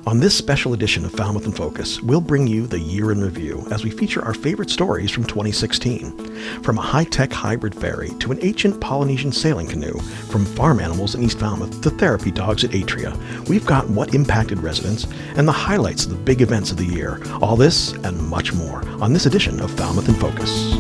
On this special edition of Falmouth in Focus, we'll bring you the year in review as we feature our favorite stories from 2016. From a high-tech hybrid ferry to an ancient Polynesian sailing canoe, from farm animals in East Falmouth to therapy dogs at Atria, we've got what impacted residents and the highlights of the big events of the year. All this and much more on this edition of Falmouth in Focus.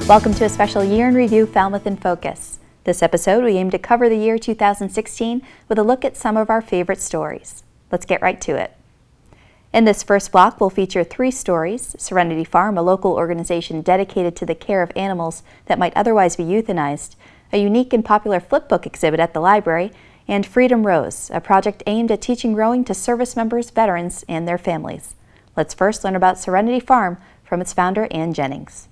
Welcome to a special Year in Review Falmouth in Focus. This episode, we aim to cover the year 2016 with a look at some of our favorite stories. Let's get right to it. In this first block, we'll feature 3 stories: Serenity Farm, a local organization dedicated to the care of animals that might otherwise be euthanized, a unique and popular flipbook exhibit at the library, and Freedom Rose, a project aimed at teaching rowing to service members, veterans, and their families. Let's first learn about Serenity Farm from its founder, Ann Jennings.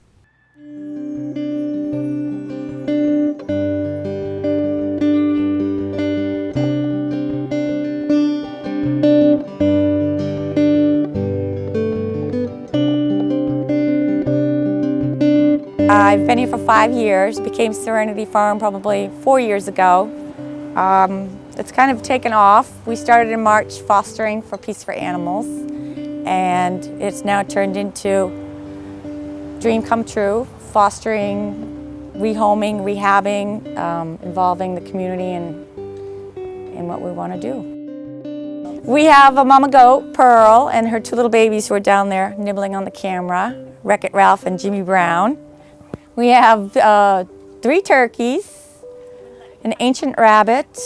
I've been here for 5 years, became Serenity Farm probably 4 years ago. It's kind of taken off. We started in March fostering for Peace for Animals, and it's now turned into dream come true, fostering, rehoming, rehabbing, involving the community in what we want to do. We have a mama goat, Pearl, and her 2 little babies who are down there nibbling on the camera, Wreck-It Ralph and Jimmy Brown. We have 3 turkeys, an ancient rabbit.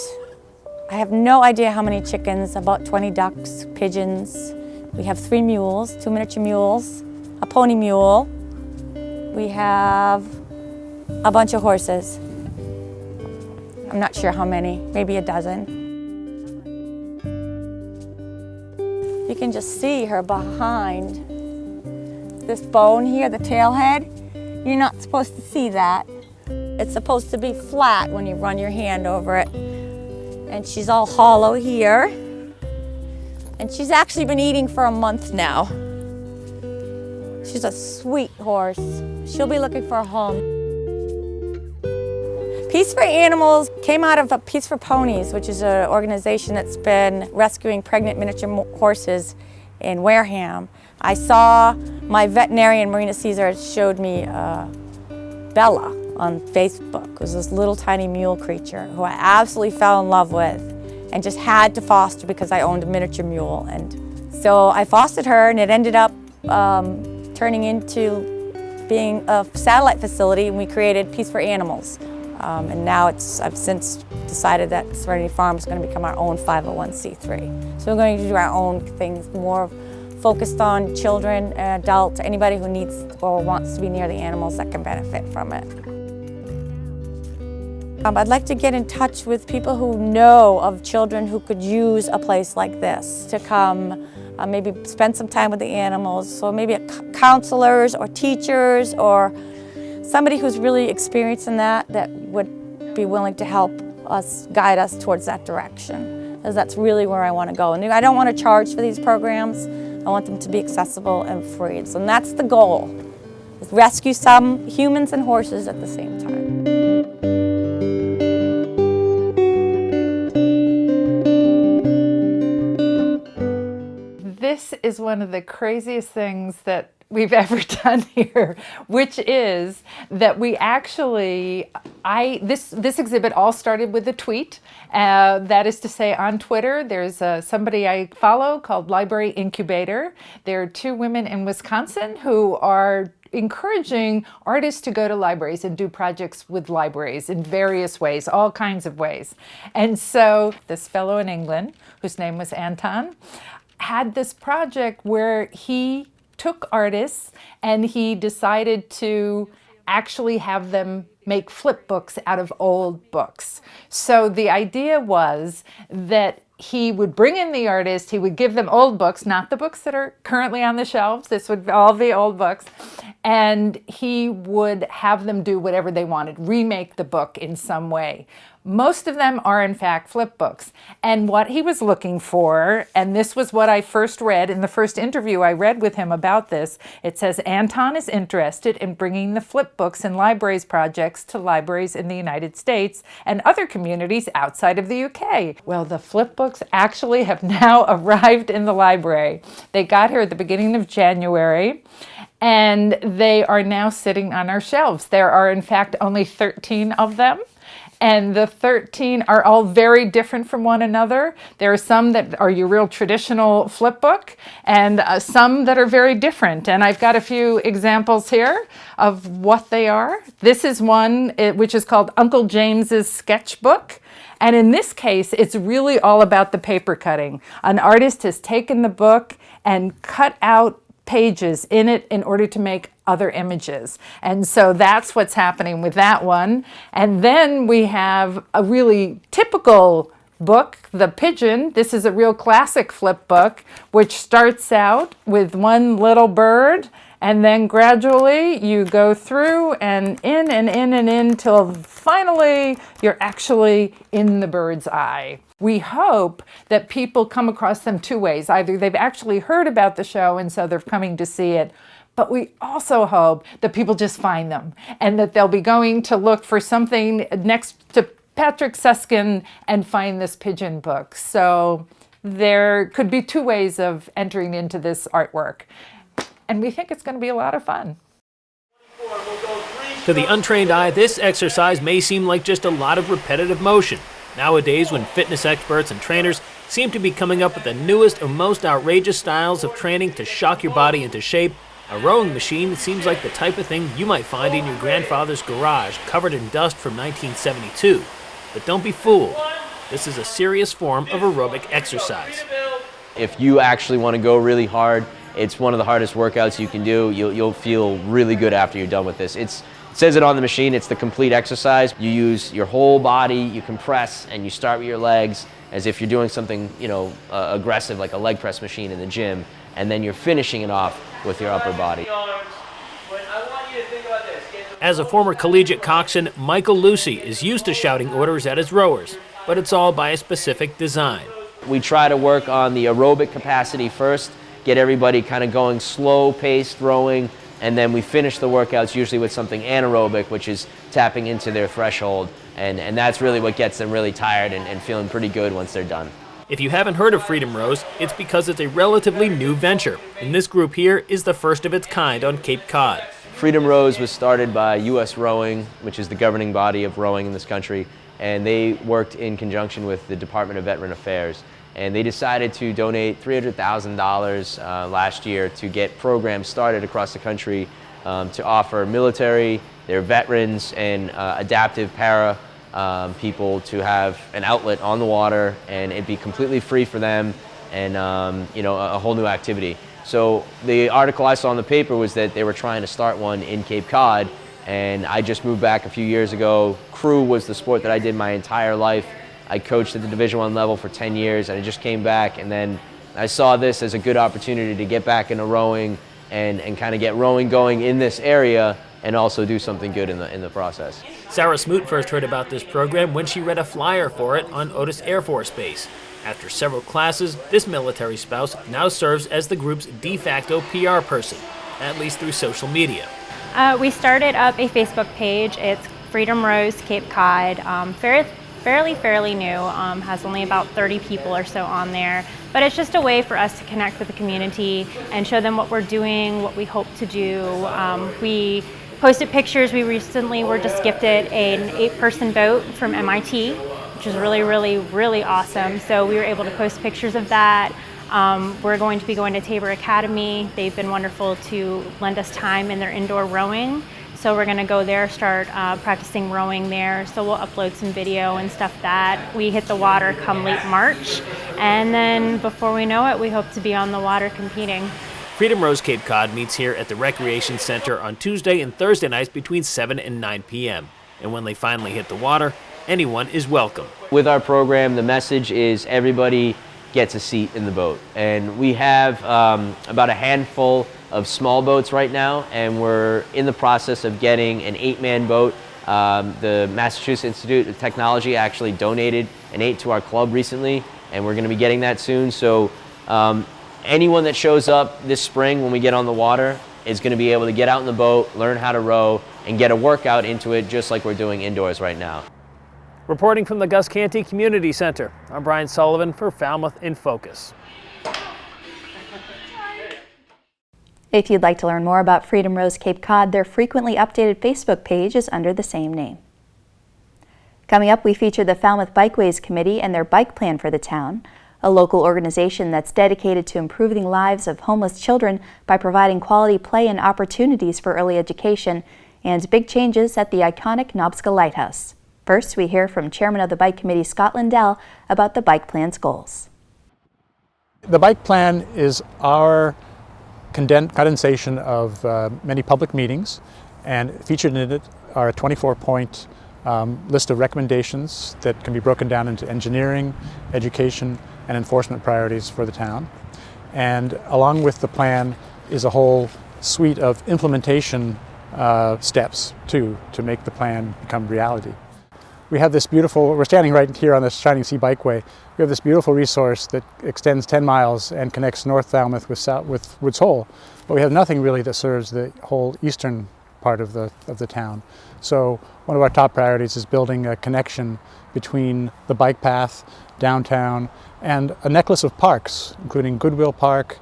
I have no idea how many chickens, about 20 ducks, pigeons. We have 3 mules, 2 miniature mules, a pony mule. We have a bunch of horses. I'm not sure how many, maybe a dozen. You can just see her behind this bone here, the tail head. You're not supposed to see that. It's supposed to be flat when you run your hand over it. And she's all hollow here. And she's actually been eating for a month now. She's a sweet horse. She'll be looking for a home. Peace for Animals came out of Peace for Ponies, which is an organization that's been rescuing pregnant miniature horses in Wareham. I saw my veterinarian, Marina Caesar, showed me Bella on Facebook. It was this little tiny mule creature who I absolutely fell in love with and just had to foster because I owned a miniature mule. And so I fostered her, and it ended up turning into being a satellite facility, and we created Peace for Animals. And now I've since decided that Serenity Farm is going to become our own 501c3. So we're going to do our own things, more focused on children, adults, anybody who needs or wants to be near the animals that can benefit from it. I'd like to get in touch with people who know of children who could use a place like this to come, maybe spend some time with the animals. So maybe counselors or teachers or somebody who's really experienced in that would be willing to help us, guide us towards that direction, because that's really where I want to go. And I don't want to charge for these programs. I want them to be accessible and free. So that's the goal, is rescue some humans and horses at the same time. This is one of the craziest things that we've ever done here, which is that we actually, this exhibit all started with a tweet. That is to say, on Twitter, there's somebody I follow called Library Incubator. There are 2 women in Wisconsin who are encouraging artists to go to libraries and do projects with libraries in various ways, all kinds of ways. And so this fellow in England, whose name was Anton, had this project where he took artists and he decided to actually have them make flip books out of old books. So the idea was that he would bring in the artist, he would give them old books, not the books that are currently on the shelves, this would all be old books, and he would have them do whatever they wanted, remake the book in some way. Most of them are, in fact, flip books. And what he was looking for, and this was what I first read in the first interview I read with him about this, it says, Anton is interested in bringing the flip books and libraries projects to libraries in the United States and other communities outside of the UK. Well, the flip books actually have now arrived in the library. They got here at the beginning of January, and they are now sitting on our shelves. There are, in fact, only 13 of them. And the 13 are all very different from one another. There are some that are your real traditional flip book, and some that are very different. And I've got a few examples here of what they are. This is one which is called Uncle James's Sketchbook. And in this case, it's really all about the paper cutting. An artist has taken the book and cut out pages in it in order to make other images. And so that's what's happening with that one. And then we have a really typical book, The Pigeon. This is a real classic flip book, which starts out with one little bird, and then gradually you go through and in and in and in till finally you're actually in the bird's eye. We hope that people come across them two ways. Either they've actually heard about the show and so they're coming to see it, but we also hope that people just find them and that they'll be going to look for something next to Patrick Susskind and find this pigeon book. So there could be two ways of entering into this artwork. And we think it's going to be a lot of fun. To the untrained eye, this exercise may seem like just a lot of repetitive motion. Nowadays, when fitness experts and trainers seem to be coming up with the newest and most outrageous styles of training to shock your body into shape, a rowing machine seems like the type of thing you might find in your grandfather's garage covered in dust from 1972. But don't be fooled. This is a serious form of aerobic exercise. If you actually want to go really hard, it's one of the hardest workouts you can do. You'll feel really good after you're done with this. It says it on the machine, it's the complete exercise. You use your whole body, you compress, and you start with your legs as if you're doing something, aggressive like a leg press machine in the gym, and then you're finishing it off with your upper body. As a former collegiate coxswain, Michael Lucey is used to shouting orders at his rowers, but it's all by a specific design. We try to work on the aerobic capacity first, get everybody kind of going slow-paced rowing, and then we finish the workouts usually with something anaerobic, which is tapping into their threshold, and that's really what gets them really tired and feeling pretty good once they're done. If you haven't heard of Freedom Rows, it's because it's a relatively new venture, and this group here is the first of its kind on Cape Cod. Freedom Rows was started by U.S. Rowing, which is the governing body of rowing in this country, and they worked in conjunction with the Department of Veteran Affairs. And they decided to donate $300,000 last year to get programs started across the country to offer military, their veterans, and adaptive para people to have an outlet on the water, and it'd be completely free for them, and a whole new activity. So the article I saw in the paper was that they were trying to start one in Cape Cod, and I just moved back a few years ago. Crew was the sport that I did my entire life. I coached at the Division I level for 10 years, and I just came back, and then I saw this as a good opportunity to get back into rowing and kind of get rowing going in this area and also do something good in the process. Sarah Smoot first heard about this program when she read a flyer for it on Otis Air Force Base. After several classes, this military spouse now serves as the group's de facto PR person, at least through social media. We started up a Facebook page. It's Freedom Rows Cape Cod. Fairly new, has only about 30 people or so on there, but it's just a way for us to connect with the community and show them what we're doing, what we hope to do. We posted pictures. We recently were just gifted an 8-person boat from MIT, which is really awesome. So we were able to post pictures of that. We're going to be going to Tabor Academy. They've been wonderful to lend us time in their indoor rowing. So we're going to go there, start practicing rowing there. So we'll upload some video and stuff that. We hit the water come late March, and then before we know it, we hope to be on the water competing. Freedom Rows Cape Cod meets here at the Recreation Center on Tuesday and Thursday nights between 7 and 9 p.m. And when they finally hit the water, anyone is welcome. With our program, the message is everybody gets a seat in the boat. And we have about a handful of small boats right now, and we're in the process of getting an 8-man boat The Massachusetts Institute of Technology actually donated an 8 to our club recently, and we're going to be getting that soon. So anyone that shows up this spring when we get on the water is going to be able to get out in the boat, learn how to row, and get a workout into it just like we're doing indoors right now. Reporting from the Gus Canty Community Center, I'm Brian Sullivan for Falmouth in Focus. If you'd like to learn more about Freedom Row's Cape Cod, their frequently updated Facebook page is under the same name. Coming up, we feature the Falmouth Bikeways Committee and their bike plan for the town, a local organization that's dedicated to improving lives of homeless children by providing quality play and opportunities for early education, and big changes at the iconic Nobiska Lighthouse. First, we hear from Chairman of the Bike Committee, Scott Lindell, about the bike plan's goals. The bike plan is our condensation of many public meetings, and featured in it are a 24-point list of recommendations that can be broken down into engineering, education, and enforcement priorities for the town. And along with the plan is a whole suite of implementation steps too, to make the plan become reality. We have this beautiful, we're standing right here on this Shining Sea Bikeway. We have this beautiful resource that extends 10 miles and connects North Falmouth with Woods Hole, but we have nothing really that serves the whole eastern part of the town. So one of our top priorities is building a connection between the bike path, downtown, and a necklace of parks, including Goodwill Park,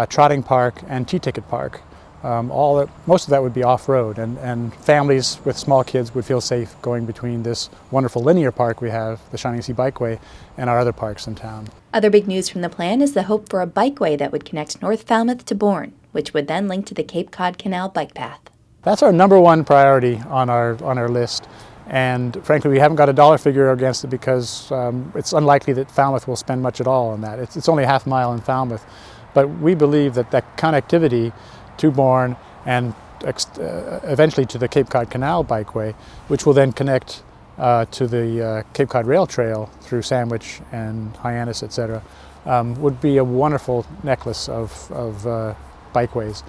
Trotting Park, and T-Ticket Park. Most of that would be off-road, and families with small kids would feel safe going between this wonderful linear park we have, the Shining Sea Bikeway, and our other parks in town. Other big news from the plan is the hope for a bikeway that would connect North Falmouth to Bourne, which would then link to the Cape Cod Canal bike path. That's our number one priority on our list, and frankly we haven't got a dollar figure against it because it's unlikely that Falmouth will spend much at all on that. It's only a half mile in Falmouth, but we believe that connectivity to Bourne and eventually to the Cape Cod Canal Bikeway, which will then connect to the Cape Cod Rail Trail through Sandwich and Hyannis, etc., would be a wonderful necklace of bikeways.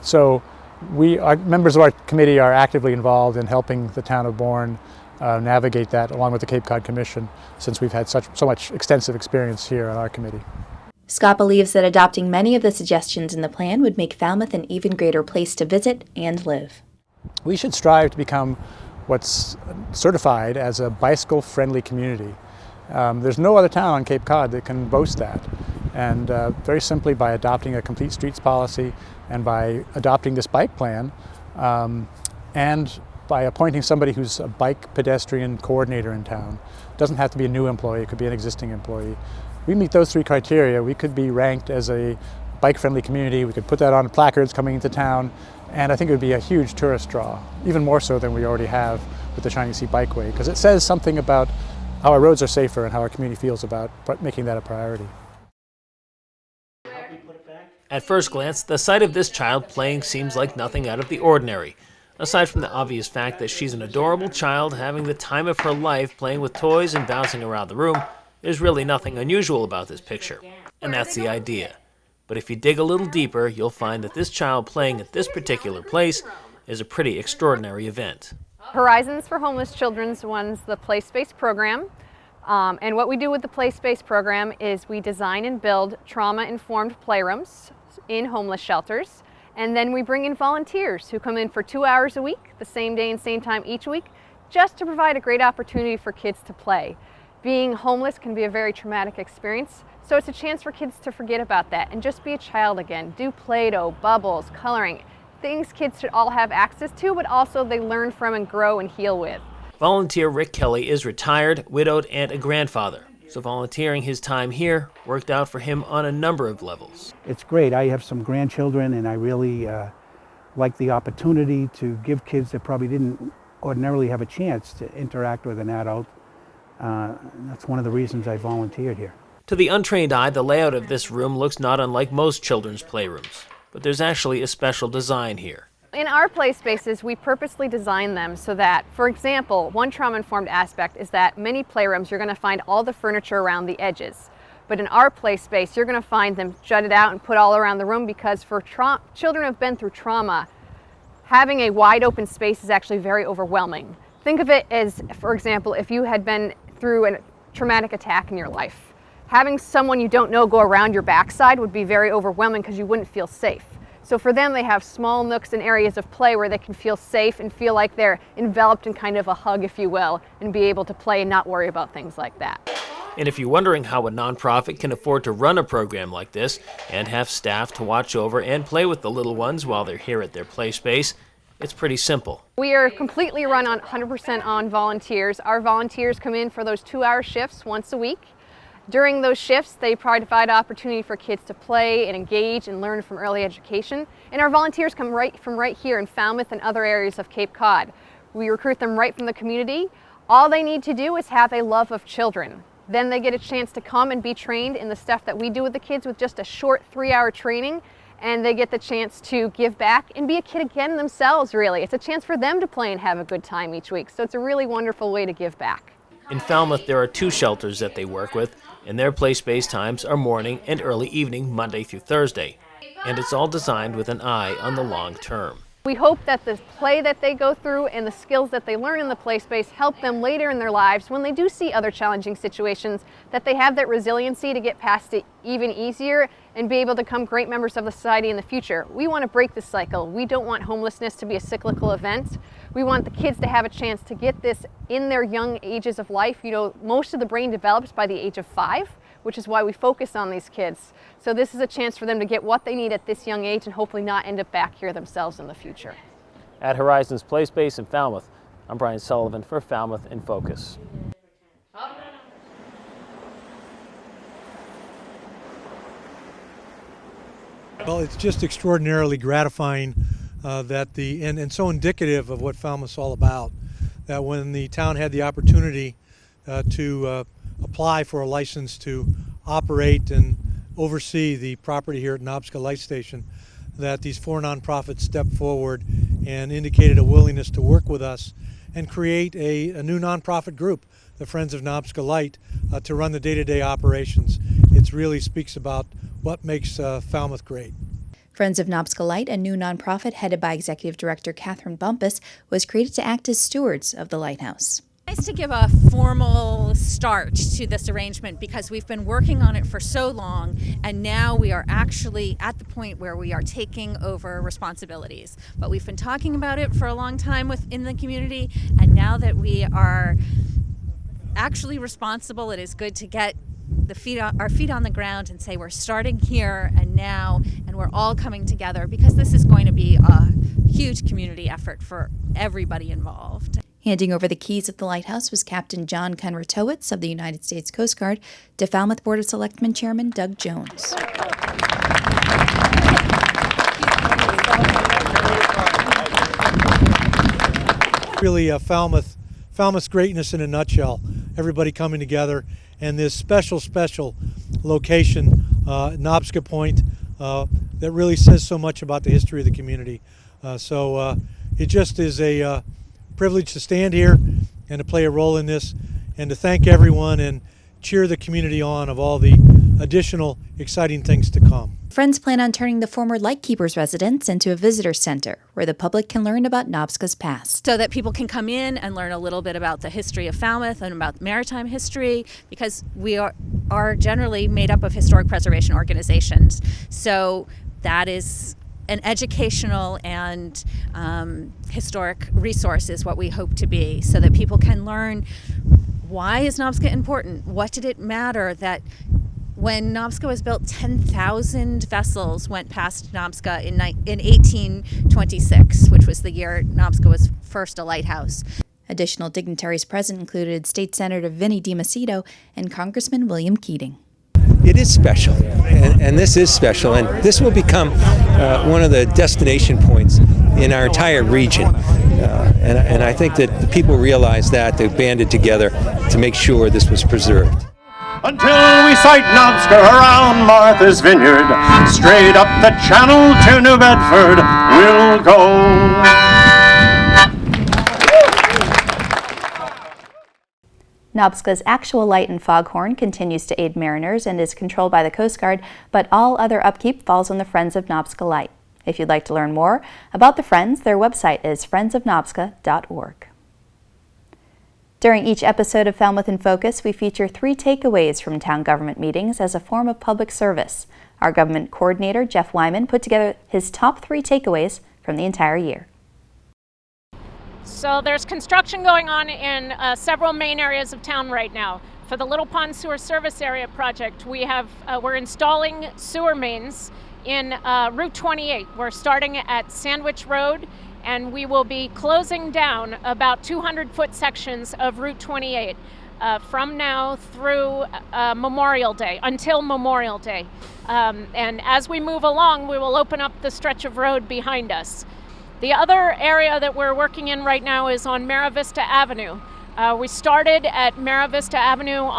So members of our committee are actively involved in helping the town of Bourne navigate that, along with the Cape Cod Commission, since we've had so much extensive experience here on our committee. Scott believes that adopting many of the suggestions in the plan would make Falmouth an even greater place to visit and live. We should strive to become what's certified as a bicycle-friendly community. There's no other town on Cape Cod that can boast that. And very simply by adopting a complete streets policy and by adopting this bike plan and by appointing somebody who's a bike pedestrian coordinator in town. It doesn't have to be a new employee, it could be an existing employee. We meet those three criteria, we could be ranked as a bike-friendly community, we could put that on placards coming into town, and I think it would be a huge tourist draw, even more so than we already have with the Shining Sea Bikeway, because it says something about how our roads are safer and how our community feels about making that a priority. At first glance, the sight of this child playing seems like nothing out of the ordinary. Aside from the obvious fact that she's an adorable child having the time of her life playing with toys and bouncing around the room, there's really nothing unusual about this picture. And that's the idea. But if you dig a little deeper, you'll find that this child playing at this particular place is a pretty extraordinary event. Horizons for Homeless Children runs the Play Space program. And what we do with the Play Space program is we design and build trauma-informed playrooms in homeless shelters. And then we bring in volunteers who come in for 2 hours a week, the same day and same time each week, just to provide a great opportunity for kids to play. Being homeless can be a very traumatic experience, so it's a chance for kids to forget about that and just be a child again. Do Play-Doh, bubbles, coloring, things kids should all have access to, but also they learn from and grow and heal with. Volunteer Rick Kelly is retired, widowed, and a grandfather. So volunteering his time here worked out for him on a number of levels. It's great. I have some grandchildren, and I really like the opportunity to give kids that probably didn't ordinarily have a chance to interact with an adult. That's one of the reasons I volunteered here. To the untrained eye, the layout of this room looks not unlike most children's playrooms, but there's actually a special design here. In our play spaces, we purposely design them so that, for example, one trauma-informed aspect is that many playrooms you're going to find all the furniture around the edges. But in our play space, you're going to find them jutted out and put all around the room because for children who have been through trauma, having a wide open space is actually very overwhelming. Think of it as, for example, if you had been through a traumatic attack in your life. Having someone you don't know go around your backside would be very overwhelming because you wouldn't feel safe. So for them, they have small nooks and areas of play where they can feel safe and feel like they're enveloped in kind of a hug, if you will, and be able to play and not worry about things like that. And if you're wondering how a nonprofit can afford to run a program like this and have staff to watch over and play with the little ones while they're here at their play space, it's pretty simple. We are completely run on 100% on volunteers. Our volunteers come in for those 2-hour shifts once a week. During those shifts, they provide opportunity for kids to play and engage and learn from early education. And our volunteers come from right here in Falmouth and other areas of Cape Cod. We recruit them right from the community. All they need to do is have a love of children. Then they get a chance to come and be trained in the stuff that we do with the kids with just a short 3-hour training, and they get the chance to give back and be a kid again themselves, really. It's a chance for them to play and have a good time each week, so it's a really wonderful way to give back. In Falmouth, there are 2 shelters that they work with, and their play space times are morning and early evening, Monday through Thursday. And it's all designed with an eye on the long term. We hope that the play that they go through and the skills that they learn in the play space help them later in their lives when they do see other challenging situations, that they have that resiliency to get past it even easier and be able to become great members of the society in the future. We want to break this cycle. We don't want homelessness to be a cyclical event. We want the kids to have a chance to get this in their young ages of life. You know, most of the brain develops by the age of 5, which is why we focus on these kids. So this is a chance for them to get what they need at this young age and hopefully not end up back here themselves in the future. At Horizons Play Space in Falmouth, I'm Brian Sullivan for Falmouth in Focus. Well, it's just extraordinarily gratifying and so indicative of what Falmouth's all about, that when the town had the opportunity to apply for a license to operate and oversee the property here at Nobiska Light Station, that these 4 nonprofits stepped forward and indicated a willingness to work with us and create a new nonprofit group, the Friends of Nobiska Light, to run the day-to-day operations. It really speaks about what makes Falmouth great. Friends of Nobiska Light, a new nonprofit headed by Executive Director Catherine Bumpus, was created to act as stewards of the lighthouse. Nice to give a formal start to this arrangement because we've been working on it for so long, and now we are actually at the point where we are taking over responsibilities. But we've been talking about it for a long time within the community, and now that we are actually responsible, it is good to get our feet on the ground and say we're starting here and now, and we're all coming together because this is going to be a huge community effort for everybody involved. Handing over the keys of the lighthouse was Captain John Conratowicz of the United States Coast Guard to Falmouth Board of Selectmen Chairman Doug Jones. Really Falmouth's greatness in a nutshell. Everybody coming together, and this special location, Nobiska Point, that really says so much about the history of the community. It just is a privilege to stand here and to play a role in this, and to thank everyone and cheer the community on of all the additional exciting things to come. Friends plan on turning the former Lightkeepers residence into a visitor center where the public can learn about Nobiska's past. So that people can come in and learn a little bit about the history of Falmouth and about maritime history, because we are generally made up of historic preservation organizations. So that is an educational and historic resource is what we hope to be, so that people can learn why is Nobiska important? What did it matter that when Nobiska was built, 10,000 vessels went past Nobiska in 1826, which was the year Nobiska was first a lighthouse. Additional dignitaries present included State Senator Vinnie DiMacedo and Congressman William Keating. It is special, and this is special, and this will become one of the destination points in our entire region. And I think that the people realize that they've banded together to make sure this was preserved. Until we sight Nobiska around Martha's Vineyard, straight up the channel to New Bedford we'll go. Nobiska's actual light and foghorn continues to aid mariners and is controlled by the Coast Guard, but all other upkeep falls on the Friends of Nobiska Light. If you'd like to learn more about the Friends, their website is friendsofnobiska.org. During each episode of Falmouth in Focus, we feature 3 takeaways from town government meetings as a form of public service. Our government coordinator, Jeff Wyman, put together his top 3 takeaways from the entire year. So there's construction going on in several main areas of town right now. For the Little Pond Sewer Service Area project, we're installing sewer mains in Route 28. We're starting at Sandwich Road, and we will be closing down about 200-foot sections of Route 28 from now through Memorial Day, until Memorial Day. And as we move along, we will open up the stretch of road behind us. The other area that we're working in right now is on Mara Vista Avenue. We started at Mara Vista Avenue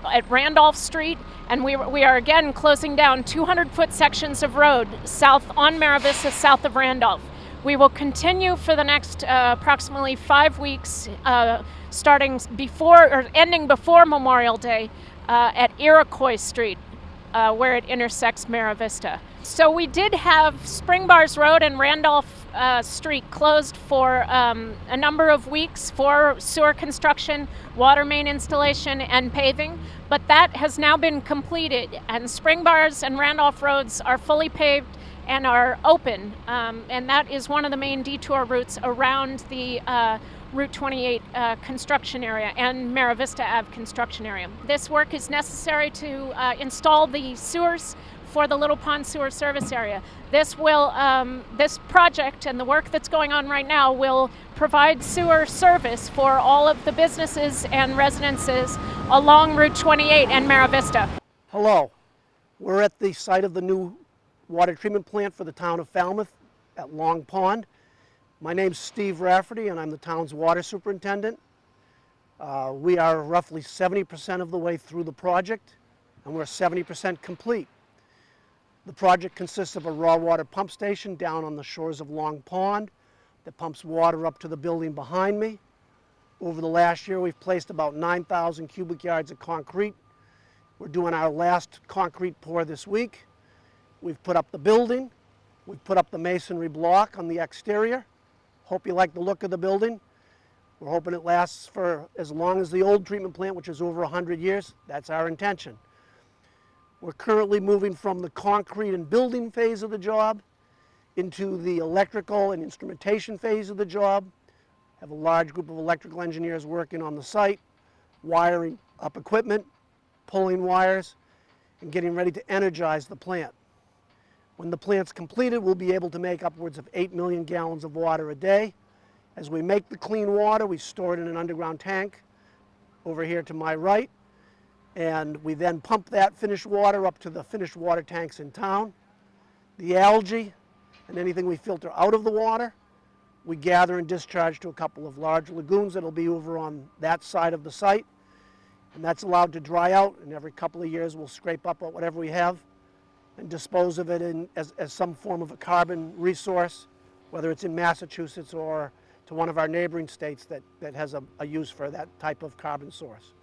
at Randolph Street, and we are again closing down 200-foot sections of road south on Mara Vista, south of Randolph. We will continue for the next approximately 5 weeks, starting before or ending before Memorial Day at Iroquois Street, where it intersects Mara Vista. So we did have Spring Bars Road and Randolph Street closed for a number of weeks for sewer construction, water main installation, and paving, but that has now been completed, and Spring Bars and Randolph roads are fully paved and are open, and that is one of the main detour routes around the Route 28 construction area and Mara Vista Ave construction area. This work is necessary to install the sewers for the Little Pond Sewer Service Area. This project and the work that's going on right now will provide sewer service for all of the businesses and residences along Route 28 and Mara Vista. Hello, we're at the site of the new water treatment plant for the town of Falmouth at Long Pond. My name's Steve Rafferty, and I'm the town's water superintendent. We are roughly 70% of the way through the project, and we're 70% complete. The project consists of a raw water pump station down on the shores of Long Pond that pumps water up to the building behind me. Over the last year, we've placed about 9,000 cubic yards of concrete. We're doing our last concrete pour this week. We've put up the building. We've put up the masonry block on the exterior. Hope you like the look of the building. We're hoping it lasts for as long as the old treatment plant, which is over 100 years. That's our intention. We're currently moving from the concrete and building phase of the job into the electrical and instrumentation phase of the job. Have a large group of electrical engineers working on the site, wiring up equipment, pulling wires, and getting ready to energize the plant. When the plant's completed, we'll be able to make upwards of 8 million gallons of water a day. As we make the clean water, we store it in an underground tank over here to my right, and we then pump that finished water up to the finished water tanks in town. The algae and anything we filter out of the water, we gather and discharge to a couple of large lagoons that'll be over on that side of the site, and that's allowed to dry out, and every couple of years we'll scrape up whatever we have and dispose of it as some form of a carbon resource, whether it's in Massachusetts or to one of our neighboring states that has a use for that type of carbon source.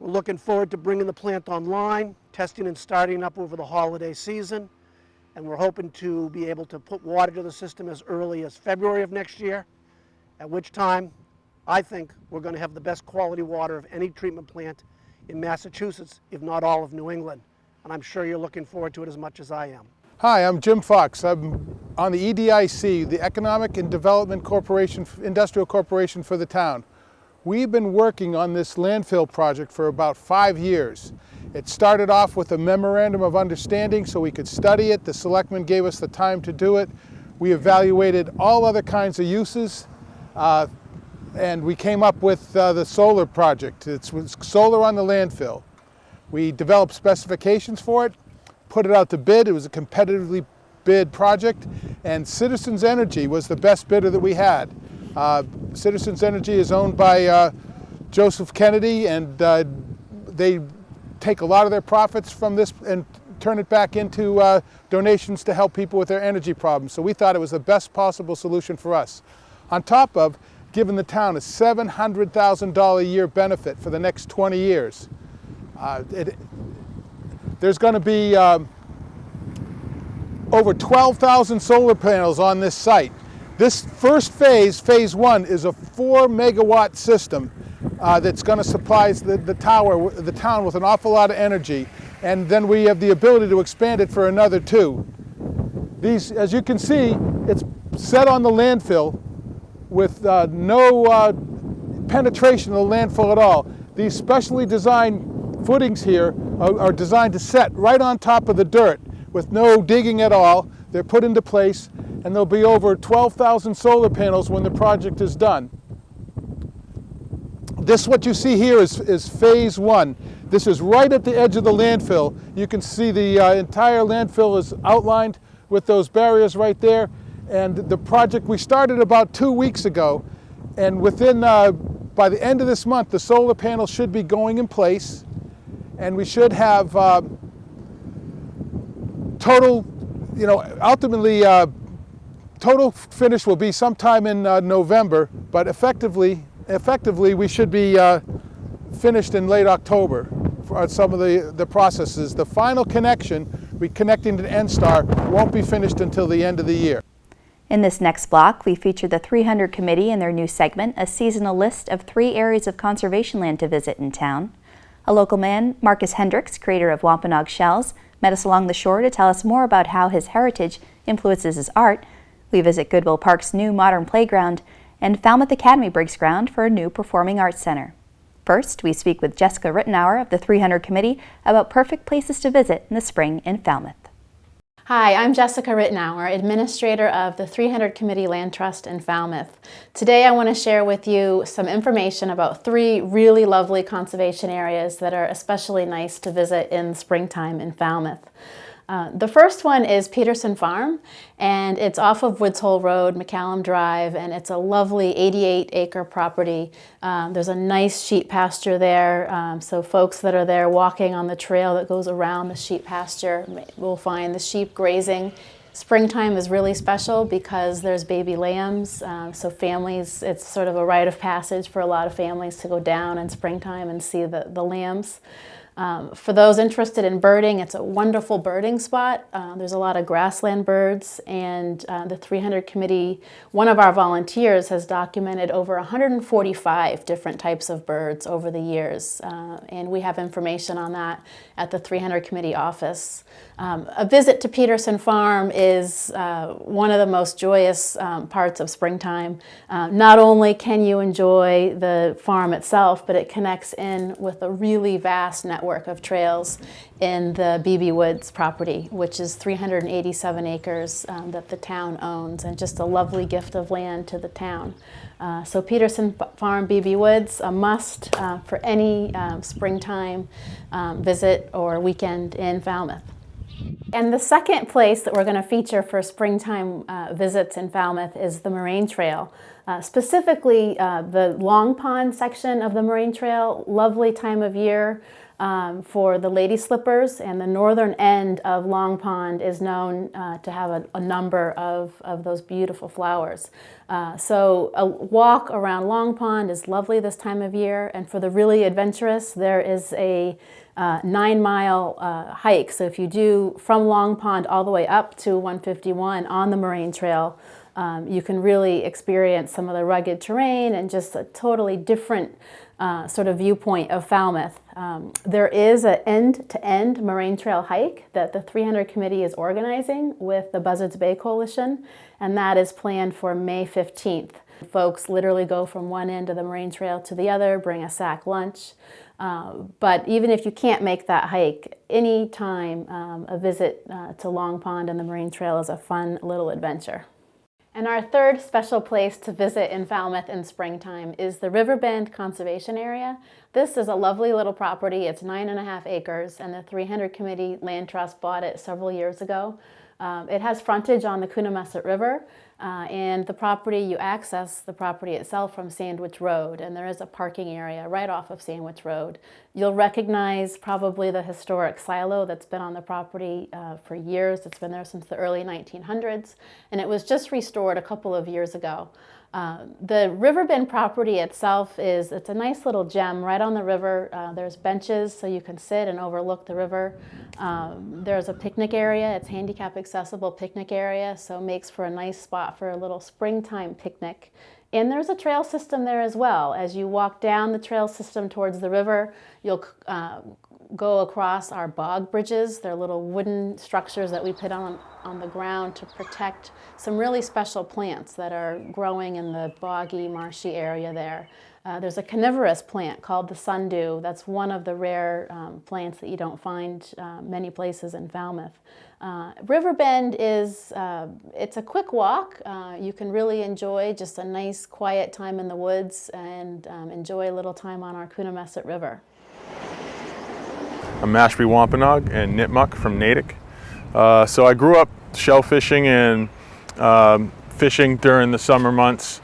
We're looking forward to bringing the plant online, testing and starting up over the holiday season, and we're hoping to be able to put water to the system as early as February of next year, at which time I think we're going to have the best quality water of any treatment plant in Massachusetts, if not all of New England. And I'm sure you're looking forward to it as much as I am. Hi, I'm Jim Fox. I'm on the EDIC, the Economic and Development Corporation, Industrial Corporation for the town. We've been working on this landfill project for about 5 years. It started off with a memorandum of understanding so we could study it. The selectmen gave us the time to do it. We evaluated all other kinds of uses, and we came up with the solar project. It's solar on the landfill. We developed specifications for it, put it out to bid. It was a competitively bid project, and Citizens Energy was the best bidder that we had. Citizens Energy is owned by Joseph Kennedy, and they take a lot of their profits from this and turn it back into donations to help people with their energy problems. So we thought it was the best possible solution for us. On top of giving the town a $700,000 a year benefit for the next 20 years. There's going to be over 12,000 solar panels on this site. This first phase, phase 1, is a 4 megawatt system that's going to supply the town with an awful lot of energy, and then we have the ability to expand it for another 2. These, as you can see, it's set on the landfill with no penetration of the landfill at all. These specially designed footings here are designed to set right on top of the dirt with no digging at all. They're put into place, and there'll be over 12,000 solar panels when the project is done. This, what you see here, is phase 1. This is right at the edge of the landfill. You can see the entire landfill is outlined with those barriers right there. And the project, we started about 2 weeks ago, and within, by the end of this month, the solar panels should be going in place, and we should have total, ultimately, total finish will be sometime in November, but effectively we should be finished in late October for some of the processes. The final connection, reconnecting to the N-Star, won't be finished until the end of the year. In this next block, we feature the 300 Committee and their new segment, a seasonal list of 3 areas of conservation land to visit in town. A local man, Marcus Hendricks, creator of Wampanoag shells, met us along the shore to tell us more about how his heritage influences his art. We visit Goodwill Park's new modern playground, and Falmouth Academy breaks ground for a new performing arts center. First, we speak with Jessica Whritenour of the 300 Committee about perfect places to visit in the spring in Falmouth. Hi, I'm Jessica Whritenour, Administrator of the 300 Committee Land Trust in Falmouth. Today I want to share with you some information about 3 really lovely conservation areas that are especially nice to visit in springtime in Falmouth. The first one is Peterson Farm, and it's off of Woods Hole Road, McCallum Drive, and it's a lovely 88-acre property. There's a nice sheep pasture there, so folks that are there walking on the trail that goes around the sheep pasture will find the sheep grazing. Springtime is really special because there's baby lambs, so families, it's sort of a rite of passage for a lot of families to go down in springtime and see the lambs. For those interested in birding, it's a wonderful birding spot. There's a lot of grassland birds, and the 300 Committee, one of our volunteers, has documented over 145 different types of birds over the years, and we have information on that at the 300 Committee office. A visit to Peterson Farm is one of the most joyous parts of springtime. Not only can you enjoy the farm itself, but it connects in with a really vast network of trails in the BB Woods property, which is 387 acres that the town owns, and just a lovely gift of land to the town. So Peterson Farm, BB Woods, a must for any springtime visit or weekend in Falmouth. And the second place that we're going to feature for springtime visits in Falmouth is the Moraine Trail. Specifically, the Long Pond section of the Moraine Trail, lovely time of year for the lady slippers, and the northern end of Long Pond is known to have a number of those beautiful flowers. So a walk around Long Pond is lovely this time of year, and for the really adventurous, there is a 9-mile hike. So if you do from Long Pond all the way up to 151 on the Moraine Trail, you can really experience some of the rugged terrain and just a totally different sort of viewpoint of Falmouth. There is an end-to-end Moraine Trail hike that the 300 Committee is organizing with the Buzzards Bay Coalition, and that is planned for May 15th. Folks literally go from one end of the Moraine Trail to the other, bring a sack lunch. But even if you can't make that hike, any time a visit to Long Pond and the Moraine Trail is a fun little adventure. And our third special place to visit in Falmouth in springtime is the Riverbend Conservation Area. This is a lovely little property. It's 9.5 acres, and the 300 Committee Land Trust bought it several years ago. It has frontage on the Coonamessett River, and the property, you access the property itself from Sandwich Road, and there is a parking area right off of Sandwich Road. You'll recognize probably the historic silo that's been on the property for years. It's been there since the early 1900s, and it was just restored a couple of years ago. The Riverbend property itself it's a nice little gem right on the river. There's benches so you can sit and overlook the river. There's a picnic area. It's handicap accessible picnic area, so it makes for a nice spot for a little springtime picnic. And there's a trail system there as well. As you walk down the trail system towards the river, you'll go across our bog bridges. They're little wooden structures that we put on the ground to protect some really special plants that are growing in the boggy, marshy area there. There's a carnivorous plant called the sundew. That's one of the rare plants that you don't find many places in Falmouth. Riverbend it's a quick walk. You can really enjoy just a nice quiet time in the woods and enjoy a little time on our Coonamessett River. I'm Mashpee Wampanoag and Nipmuc from Natick. So I grew up shellfishing and fishing during the summer months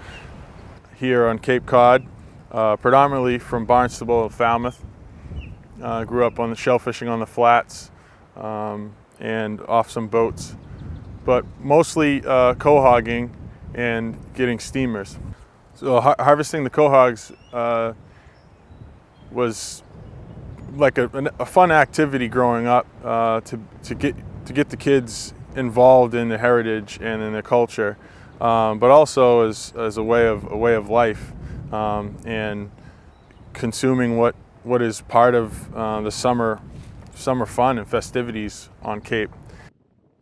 here on Cape Cod, predominantly from Barnstable and Falmouth. Grew up on the shellfishing on the flats and off some boats, but mostly quahogging and getting steamers. So harvesting the quahogs was like a fun activity growing up to get the kids involved in the heritage and in the culture, but also as a way of life and consuming what is part of the summer fun and festivities on Cape.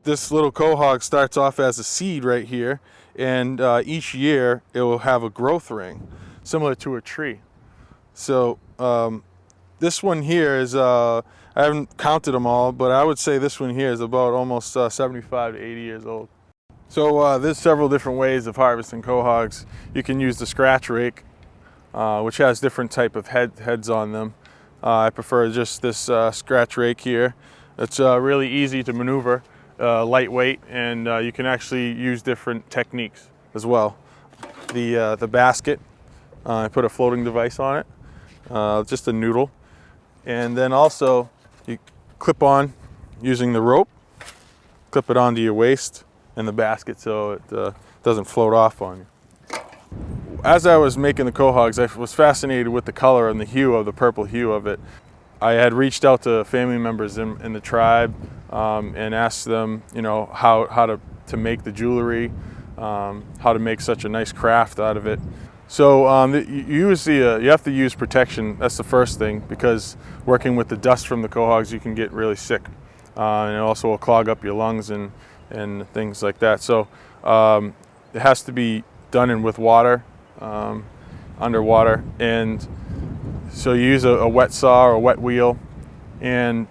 This little quahog starts off as a seed right here, and each year it will have a growth ring similar to a tree. So this one here is, I haven't counted them all, but I would say this one here is about almost 75 to 80 years old. So there's several different ways of harvesting quahogs. You can use the scratch rake, which has different type of heads on them. I prefer just this scratch rake here. It's really easy to maneuver, lightweight, and you can actually use different techniques as well. The basket, I put a floating device on it, just a noodle. And then also you clip on using the rope, clip it onto your waist and the basket so it doesn't float off on you. As I was making the quahogs, I was fascinated with the color and the hue of the purple hue of it. I had reached out to family members in the tribe and asked them, how to make the jewelry, how to make such a nice craft out of it. So you have to use protection. That's the first thing, because working with the dust from the quahogs, you can get really sick, and it also will clog up your lungs and things like that. So it has to be done in with water, underwater, and so you use a wet saw or a wet wheel, and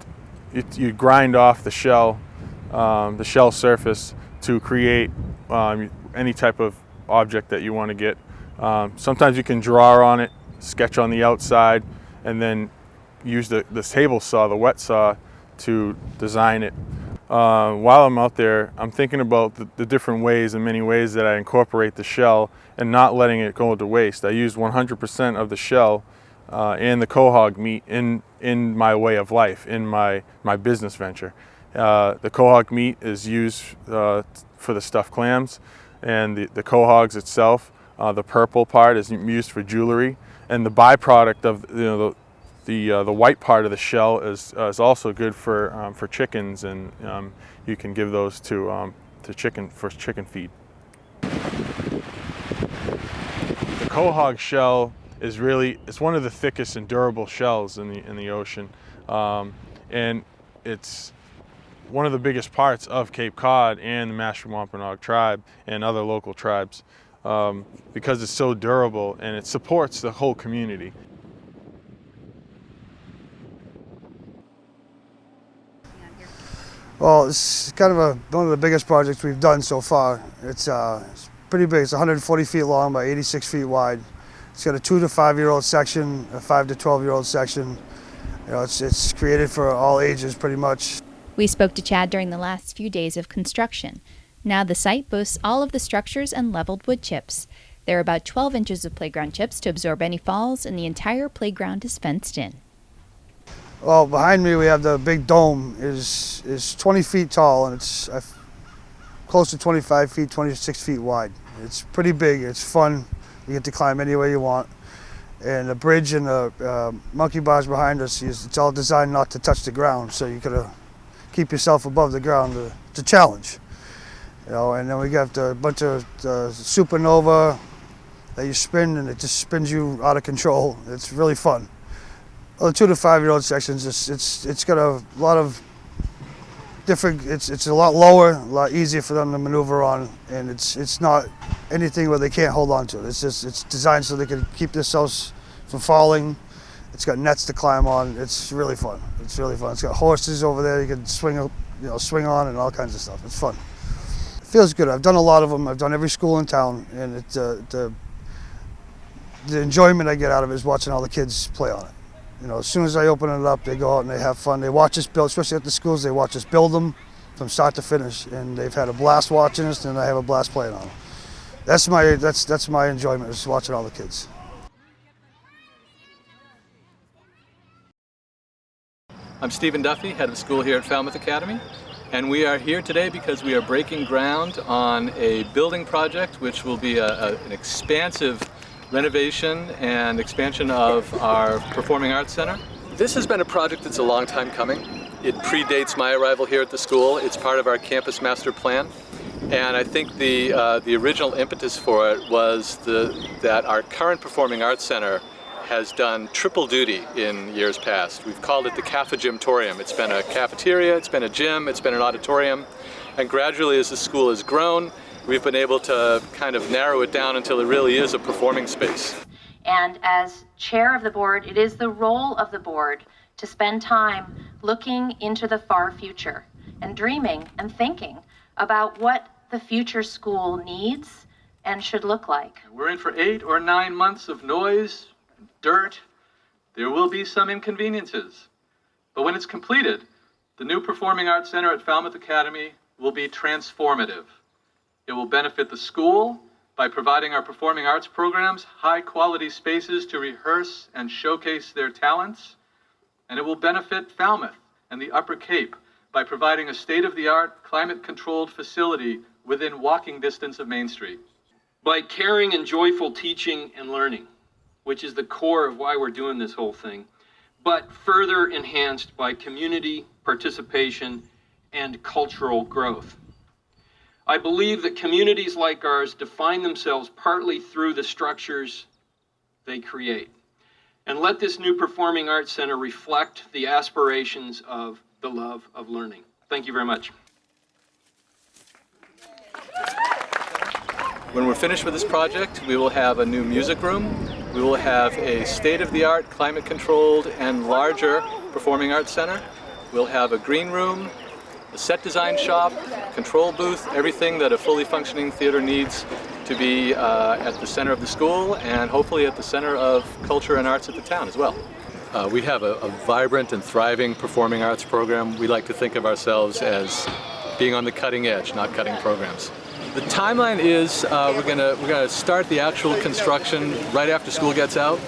you grind off the shell surface to create any type of object that you want to get. Sometimes you can draw on it, sketch on the outside, and then use the table saw, the wet saw, to design it. While I'm out there, I'm thinking about the different ways and many ways that I incorporate the shell and not letting it go to waste. I use 100% of the shell and the quahog meat in my way of life, in my business venture. The quahog meat is used for the stuffed clams, and the quahogs itself, the purple part, is used for jewelry, and the byproduct of the white part of the shell is also good for chickens, and you can give those to chicken for chicken feed. The quahog shell is it's one of the thickest and durable shells in the ocean, and it's one of the biggest parts of Cape Cod and the Mashpee Wampanoag tribe and other local tribes, because it's so durable and it supports the whole community. Well, it's kind of one of the biggest projects we've done so far. It's pretty big. It's 140 feet long by 86 feet wide. It's got a 2 to 5-year-old section, a 5 to 12-year-old section. It's created for all ages pretty much. We spoke to Chad during the last few days of construction. Now the site boasts all of the structures and leveled wood chips. There are about 12 inches of playground chips to absorb any falls, and the entire playground is fenced in. Well, behind me we have the big dome. Is 20 feet tall, and it's close to 25 feet, 26 feet wide. It's pretty big, it's fun. You get to climb any way you want. And the bridge and the monkey bars behind us, it's all designed not to touch the ground, so you gotta keep yourself above the ground. It's a challenge. You know, and then we got a bunch of supernova that you spin, and it just spins you out of control. It's really fun. Well, the 2 to 5 year old sections, it's got a lot of different. It's a lot lower, a lot easier for them to maneuver on, and it's not anything where they can't hold on to it. It's designed so they can keep themselves from falling. It's got nets to climb on. It's really fun. It's really fun. It's got horses over there you can swing on and all kinds of stuff. It's fun. It feels good. I've done a lot of them. I've done every school in town, and the enjoyment I get out of it is watching all the kids play on it. You know, as soon as I open it up, they go out and they have fun. They watch us build, especially at the schools. They watch us build them from start to finish, and they've had a blast watching us, and I have a blast playing on them. That's my enjoyment, is watching all the kids. I'm Stephen Duffy, head of school here at Falmouth Academy, and we are here today because we are breaking ground on a building project which will be an expansive renovation and expansion of our Performing Arts Center. This has been a project that's a long time coming. It predates my arrival here at the school. It's part of our campus master plan. And I think the original impetus for it was that our current Performing Arts Center has done triple duty in years past. We've called it the Cafegymtorium. It's been a cafeteria, it's been a gym, it's been an auditorium, and gradually as the school has grown, we've been able to kind of narrow it down until it really is a performing space. And as chair of the board, it is the role of the board to spend time looking into the far future and dreaming and thinking about what the future school needs and should look like. We're in for 8 or 9 months of noise, dirt. There will be some inconveniences. But when it's completed, the new Performing Arts Center at Falmouth Academy will be transformative. It will benefit the school by providing our performing arts programs high-quality spaces to rehearse and showcase their talents. And it will benefit Falmouth and the Upper Cape by providing a state-of-the-art, climate-controlled facility within walking distance of Main Street. By caring and joyful teaching and learning, which is the core of why we're doing this whole thing, but further enhanced by community participation and cultural growth. I believe that communities like ours define themselves partly through the structures they create. And let this new Performing Arts Center reflect the aspirations of the love of learning. Thank you very much. When we're finished with this project, we will have a new music room. We will have a state-of-the-art, climate-controlled, and larger Performing Arts Center. We'll have a green room, a set design shop, control booth, everything that a fully functioning theater needs to be at the center of the school and hopefully at the center of culture and arts at the town as well. We have a vibrant and thriving performing arts program. We like to think of ourselves as being on the cutting edge, not cutting programs. The timeline is we're gonna start the actual construction right after school gets out.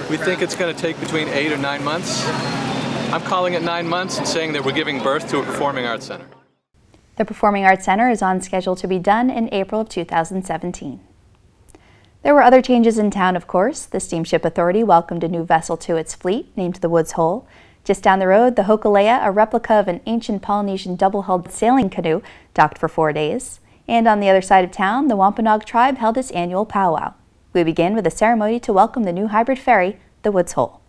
We think it's going to take between 8 or 9 months. I'm calling it 9 months and saying that we're giving birth to a performing arts center. The Performing Arts Center is on schedule to be done in April of 2017. There were other changes in town, of course. The Steamship Authority welcomed a new vessel to its fleet, named the Woods Hole. Just down the road, the Hokule'a, a replica of an ancient Polynesian double-hulled sailing canoe, docked for 4 days. And on the other side of town, the Wampanoag tribe held its annual powwow. We begin with a ceremony to welcome the new hybrid ferry, the Woods Hole.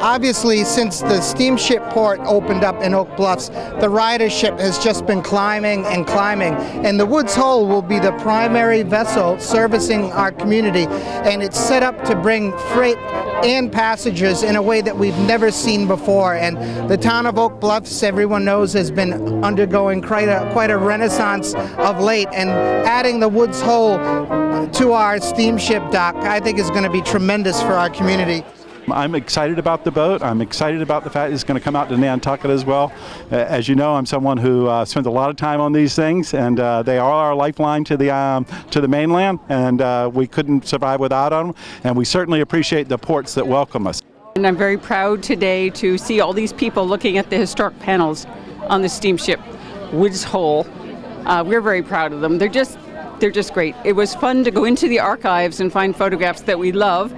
Obviously, since the steamship port opened up in Oak Bluffs, the ridership has just been climbing and climbing, and the Woods Hole will be the primary vessel servicing our community, and it's set up to bring freight and passengers in a way that we've never seen before. And the town of Oak Bluffs, everyone knows, has been undergoing quite a renaissance of late, and adding the Woods Hole to our steamship dock, I think, is going to be tremendous for our community. I'm excited about the boat. I'm excited about the fact it's going to come out to Nantucket as well. As you know, I'm someone who spends a lot of time on these things, and they are our lifeline to the mainland, and we couldn't survive without them. And we certainly appreciate the ports that welcome us. And I'm very proud today to see all these people looking at the historic panels on the steamship Woods Hole. We're very proud of them. They're just great. It was fun to go into the archives and find photographs that we love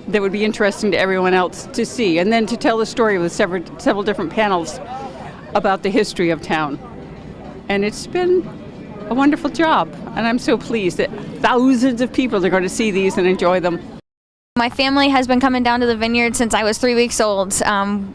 that would be interesting to everyone else to see, and then to tell the story with several different panels about the history of town. And it's been a wonderful job, and I'm so pleased that thousands of people are going to see these and enjoy them. My family has been coming down to the vineyard since I was 3 weeks old.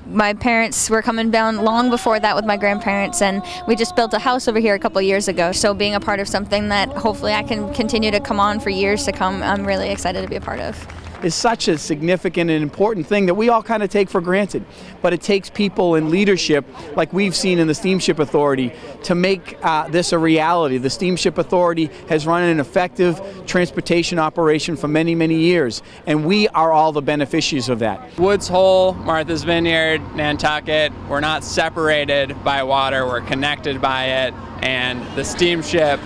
My parents were coming down long before that with my grandparents, and we just built a house over here a couple years ago. So being a part of something that hopefully I can continue to come on for years to come, I'm really excited to be a part of. Is such a significant and important thing that we all kind of take for granted. But it takes people in leadership, like we've seen in the Steamship Authority, to make this a reality. The Steamship Authority has run an effective transportation operation for many, many years, and we are all the beneficiaries of that. Woods Hole, Martha's Vineyard, Nantucket, we're not separated by water, we're connected by it, and the steamship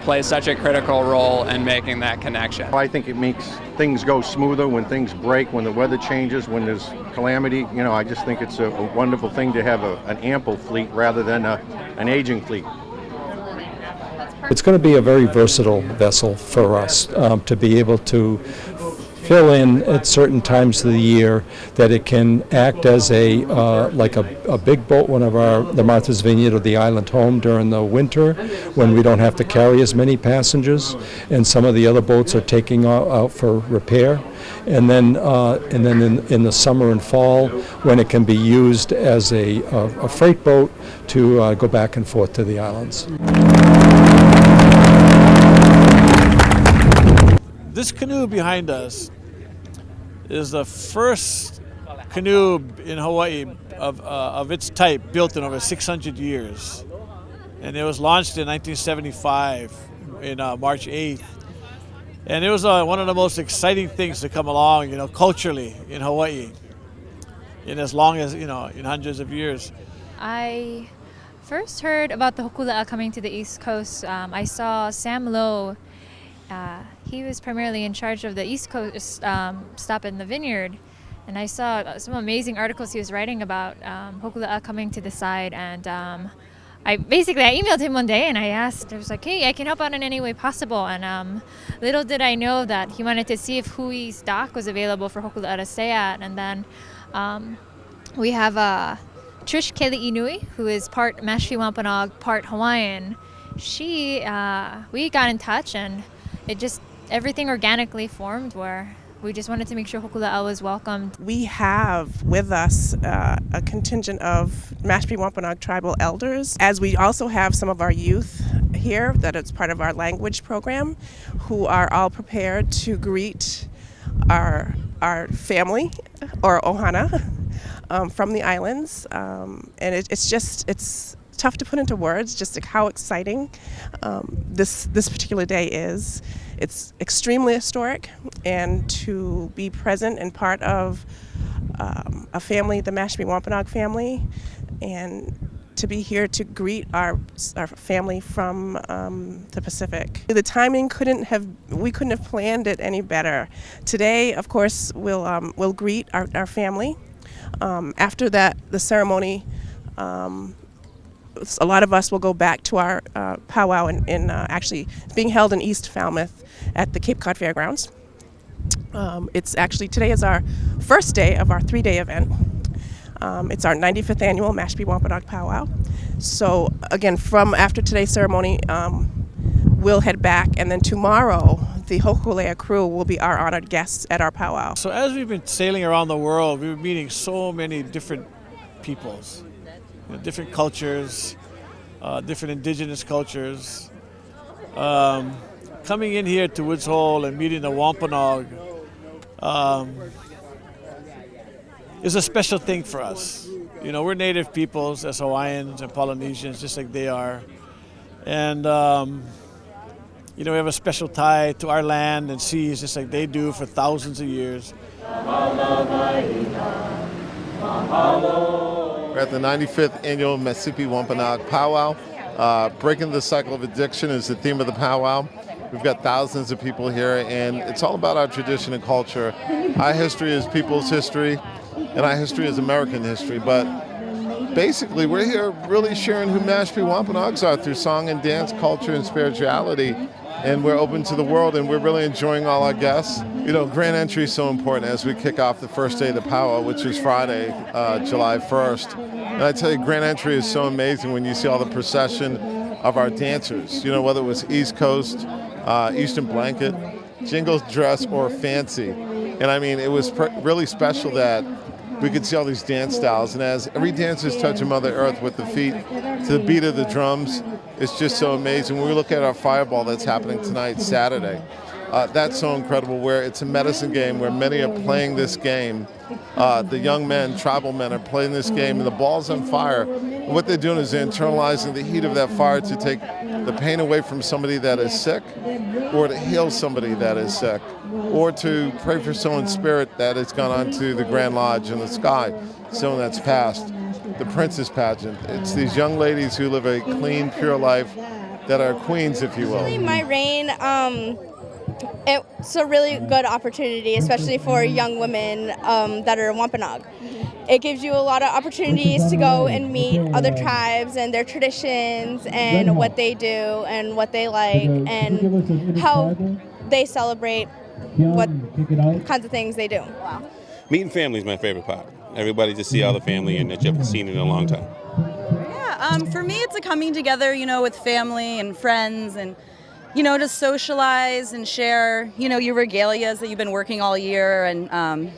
plays such a critical role in making that connection. I think it makes things go smoother when things break, when the weather changes, when there's calamity. You know, I just think it's a wonderful thing to have an ample fleet rather than an aging fleet. It's going to be a very versatile vessel for us to be able to fill in at certain times of the year, that it can act as a like a big boat, one of the Martha's Vineyard or the Island Home during the winter when we don't have to carry as many passengers, and some of the other boats are taking out for repair, and then in the summer and fall when it can be used as a freight boat to go back and forth to the islands. This canoe behind us is the first canoe in Hawaii of its type built in over 600 years. And it was launched in 1975 in March 8th. And it was one of the most exciting things to come along, culturally in Hawaii, in as long as, in hundreds of years. I first heard about the Hokule'a coming to the East Coast. I saw Sam Lowe. He was primarily in charge of the East Coast stop in the vineyard, and I saw some amazing articles he was writing about Hokule'a coming to the side, and I emailed him one day and I was like, hey, I can help out in any way possible, and little did I know that he wanted to see if Hui's dock was available for Hokule'a to stay at. And then we have Trish Keli'inui, who is part Mashpee Wampanoag, part Hawaiian. We got in touch, and everything organically formed where we just wanted to make sure Hokule'a was welcomed. We have with us a contingent of Mashpee Wampanoag tribal elders, as we also have some of our youth here that is part of our language program, who are all prepared to greet our family, or ohana, from the islands. And it's tough to put into words just how exciting this particular day is. It's extremely historic, and to be present and part of a family, the Mashpee Wampanoag family, and to be here to greet our family from the Pacific. The timing we couldn't have planned it any better. Today, of course, we'll greet our family. After that, the ceremony, a lot of us will go back to our powwow in actually being held in East Falmouth at the Cape Cod Fairgrounds. Today is our first day of our 3-day event. It's our 95th annual Mashpee Wampanoag powwow. So again, from after today's ceremony, we'll head back, and then tomorrow the Hokule'a crew will be our honored guests at our powwow. So as we've been sailing around the world, we've been meeting so many different peoples, different cultures, different indigenous cultures. Coming in here to Woods Hole and meeting the Wampanoag is a special thing for us. We're native peoples as Hawaiians and Polynesians, just like they are. And, we have a special tie to our land and seas, just like they do for thousands of years. We're at the 95th annual Mashpee Wampanoag powwow. Breaking the cycle of addiction is the theme of the powwow. We've got thousands of people here, and it's all about our tradition and culture. Our history is people's history, and our history is American history. But basically we're here really sharing who Mashpee Wampanoags are through song and dance, culture and spirituality. And we're open to the world, and we're really enjoying all our guests. You know, grand entry is so important as we kick off the first day of the powwow, which is Friday, July 1st. And I tell you, grand entry is so amazing when you see all the procession of our dancers. You know, whether it was East Coast, Eastern Blanket, Jingles Dress, or Fancy. And I mean, it was really special that we could see all these dance styles. And as every dancer is touching Mother Earth with the feet to the beat of the drums, it's just so amazing. When we look at our fireball that's happening tonight, Saturday, that's so incredible, where it's a medicine game where many are playing this game. The young men, tribal men, are playing this game, and the ball's on fire. And what they're doing is they're internalizing the heat of that fire to take the pain away from somebody that is sick, or to heal somebody that is sick, or to pray for someone's spirit that has gone on to the Grand Lodge in the sky, someone that's passed. The Princess Pageant. It's these young ladies who live a clean, pure life that are queens, if you will. My reign, it's a really good opportunity, especially for young women that are Wampanoag. It gives you a lot of opportunities to go and meet other tribes and their traditions and what they do and what they like and how they celebrate what kinds of things they do. Meeting family is my favorite part. Everybody just see all the family and that you haven't seen in a long time. Yeah, for me it's a coming together, you know, with family and friends and, you know, to socialize and share, you know, your regalias that you've been working all year and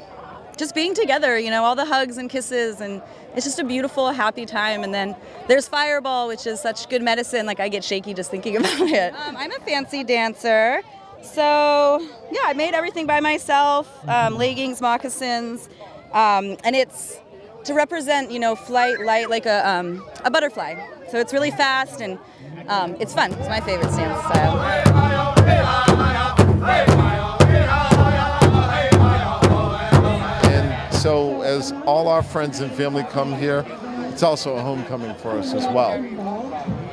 just being together, you know, all the hugs and kisses, and it's just a beautiful, happy time. And then there's Fireball, which is such good medicine, like I get shaky just thinking about it. I'm a fancy dancer, so yeah, I made everything by myself, leggings, moccasins, and it's to represent, you know, flight, light, like a butterfly. So it's really fast and it's fun. It's my favorite dance style. And so as all our friends and family come here, it's also a homecoming for us as well.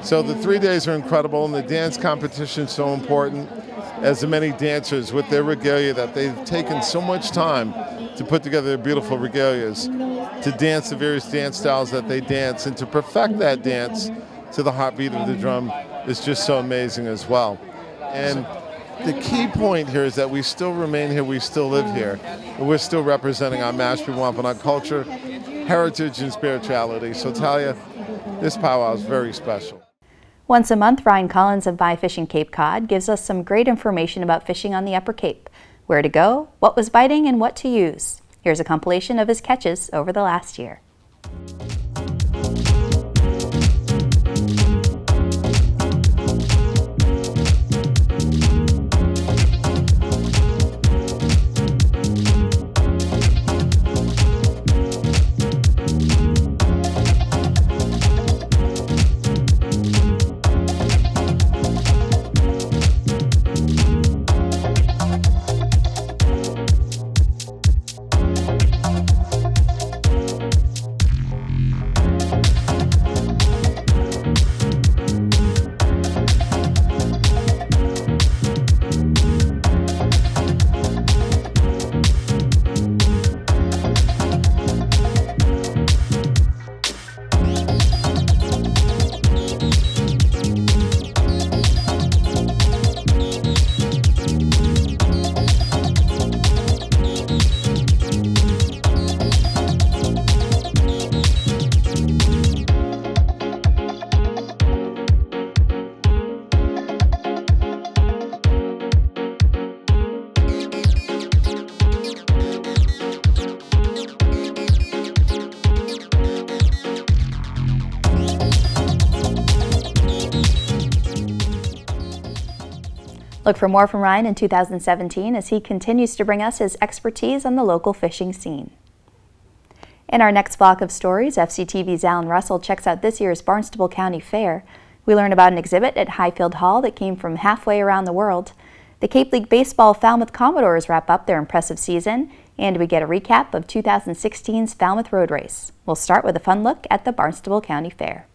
So the 3 days are incredible, and the dance competition is so important, as the many dancers with their regalia that they've taken so much time to put together their beautiful regalias, to dance the various dance styles that they dance, and to perfect that dance to the heartbeat of the drum is just so amazing as well. And the key point here is that we still remain here, we still live here, and we're still representing our Mashpee Wampanoag culture, heritage, and spirituality. So Talia, this powwow is very special. Once a month, Ryan Collins of By Fishing Cape Cod gives us some great information about fishing on the Upper Cape, where to go, what was biting, and what to use. Here's a compilation of his catches over the last year. Look for more from Ryan in 2017 as he continues to bring us his expertise on the local fishing scene. In our next block of stories, FCTV's Alan Russell checks out this year's Barnstable County Fair. We learn about an exhibit at Highfield Hall that came from halfway around the world. The Cape League Baseball Falmouth Commodores wrap up their impressive season, and we get a recap of 2016's Falmouth Road Race. We'll start with a fun look at the Barnstable County Fair.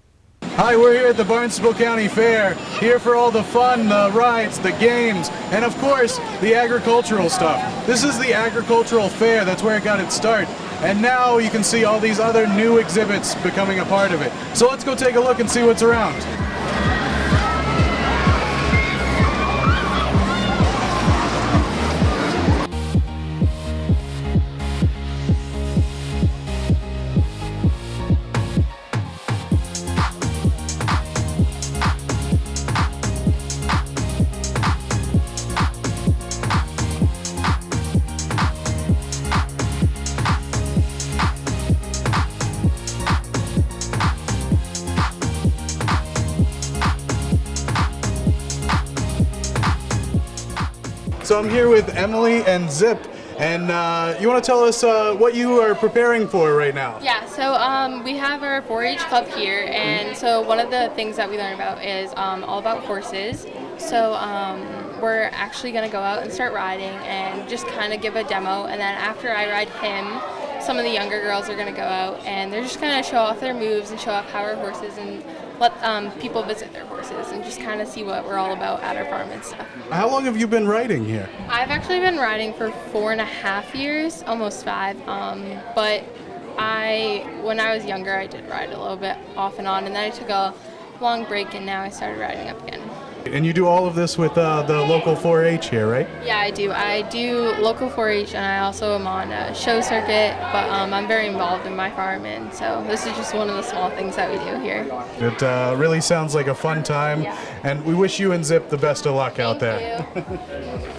Hi, we're here at the Barnstable County Fair, here for all the fun, the rides, the games, and of course, the agricultural stuff. This is the agricultural fair, that's where it got its start. And now you can see all these other new exhibits becoming a part of it. So let's go take a look and see what's around. So I'm here with Emily and Zip, and you want to tell us what you are preparing for right now? Yeah, so we have our 4-H club here, and so one of the things that we learn about is all about horses. So we're actually going to go out and start riding and just kind of give a demo, and then after I ride him, some of the younger girls are going to go out and they're just going to show off their moves and show off how our horses and let people visit their horses and just kind of see what we're all about at our farm and stuff. How long have you been riding here? I've actually been riding for 4.5 years, almost 5. But when I was younger, I did ride a little bit off and on, and then I took a long break, and now I started riding up again. And you do all of this with the local 4-H here, right? Yeah, I do. I do local 4-H, and I also am on a show circuit, but I'm very involved in my farm, and so this is just one of the small things that we do here. It really sounds like a fun time, yeah. And we wish you and Zip the best of luck out there. Thank you.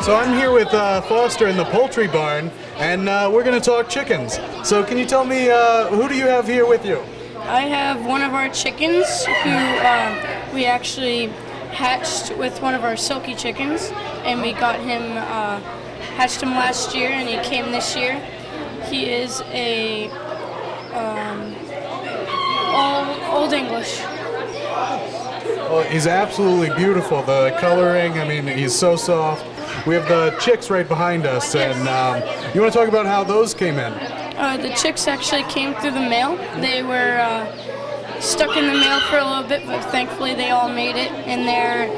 So I'm here with Foster in the poultry barn, and we're going to talk chickens. So can you tell me, who do you have here with you? I have one of our chickens who we actually hatched with one of our silky chickens, and we got him, hatched him last year, and he came this year. He is a Old English. Well, he's absolutely beautiful. The coloring, I mean, he's so soft. We have the chicks right behind us, and you want to talk about how those came in? The chicks actually came through the mail. They were stuck in the mail for a little bit, but thankfully they all made it, and they're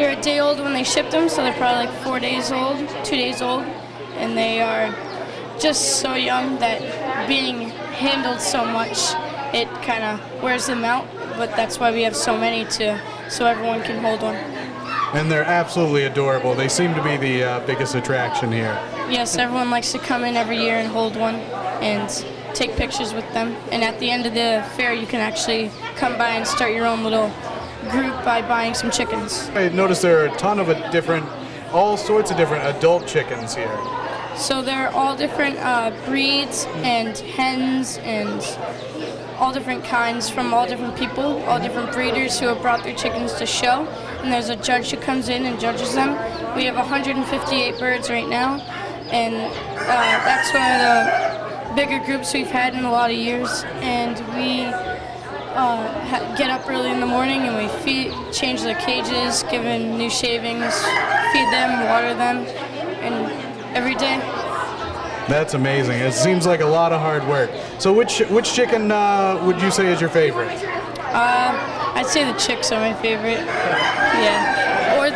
a day old when they shipped them, so they're probably like 4 days old, 2 days old, and they are just so young that being handled so much, it kind of wears them out, but that's why we have so many so everyone can hold one. And they're absolutely adorable. They seem to be the biggest attraction here. Yes, everyone likes to come in every year and hold one and take pictures with them. And at the end of the fair, you can actually come by and start your own little group by buying some chickens. I noticed there are a ton of all sorts of different adult chickens here. So they're all different breeds and hens and all different kinds from all different people, all different breeders who have brought their chickens to show. And there's a judge who comes in and judges them. We have 158 birds right now, and that's one of the bigger groups we've had in a lot of years. And we get up early in the morning and we change their cages, give them new shavings, feed them, water them, and every day. That's amazing. It seems like a lot of hard work. So which chicken would you say is your favorite? I'd say the chicks are my favorite. Yeah. Or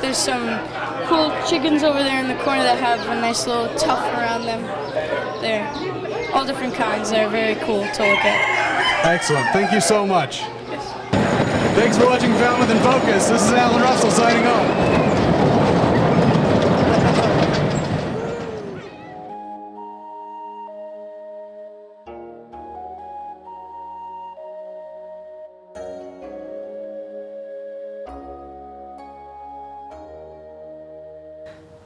there's some cool chickens over there in the corner that have a nice little tuft around them. They're all different kinds. They're very cool to look at. Excellent. Thank you so much. Thanks for watching Falmouth in Focus. This is Alan Russell signing off.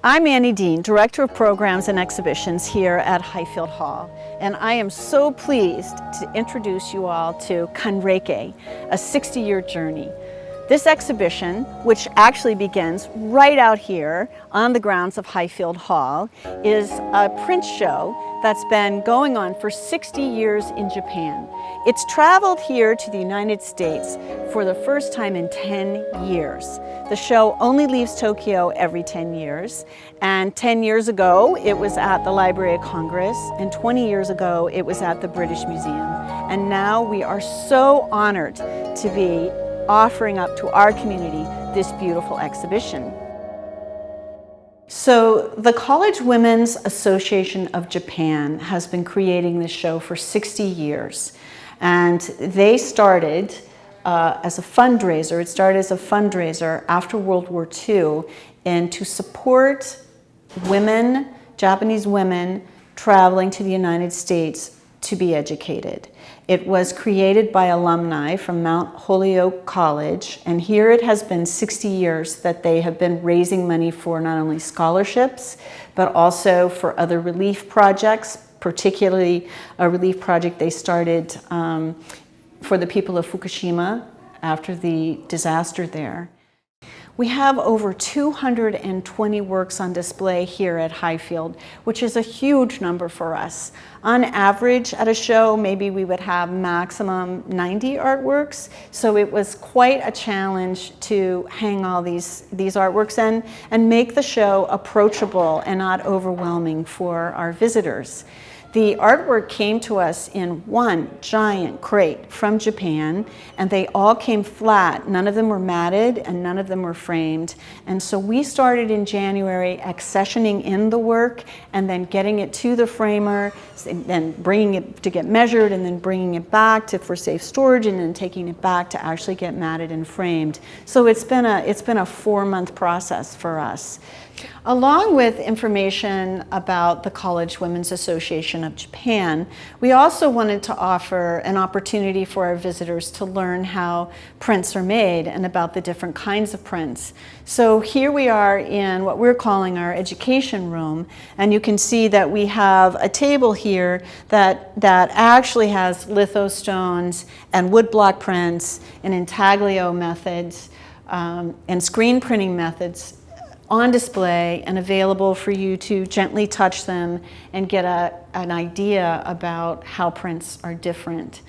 I'm Annie Dean, Director of Programs and Exhibitions here at Highfield Hall, and I am so pleased to introduce you all to Kanreke, a 60-year journey. This exhibition, which actually begins right out here on the grounds of Highfield Hall, is a print show that's been going on for 60 years in Japan. It's traveled here to the United States for the first time in 10 years. The show only leaves Tokyo every 10 years, and 10 years ago it was at the Library of Congress, and 20 years ago it was at the British Museum. And now we are so honored to be offering up to our community this beautiful exhibition. So the College Women's Association of Japan has been creating this show for 60 years. And they started as a fundraiser. It started as a fundraiser after World War II and to support women, Japanese women, traveling to the United States to be educated. It was created by alumni from Mount Holyoke College, and here it has been 60 years that they have been raising money for not only scholarships, but also for other relief projects, particularly a relief project they started for the people of Fukushima after the disaster there. We have over 220 works on display here at Highfield, which is a huge number for us. On average at a show, maybe we would have maximum 90 artworks, so it was quite a challenge to hang all these artworks and make the show approachable and not overwhelming for our visitors. The artwork came to us in one giant crate from Japan, and they all came flat. None of them were matted and none of them were framed. And so we started in January accessioning in the work and then getting it to the framer, then bringing it to get measured, and then bringing it back for safe storage, and then taking it back to actually get matted and framed. So it's been a 4-month process for us. Along with information about the College Women's Association of Japan, we also wanted to offer an opportunity for our visitors to learn how prints are made and about the different kinds of prints. So here we are in what we're calling our education room, and you can see that we have a table here that actually has lithostones and woodblock prints and intaglio methods and screen printing methods on display and available for you to gently touch them and get an idea about how prints are different.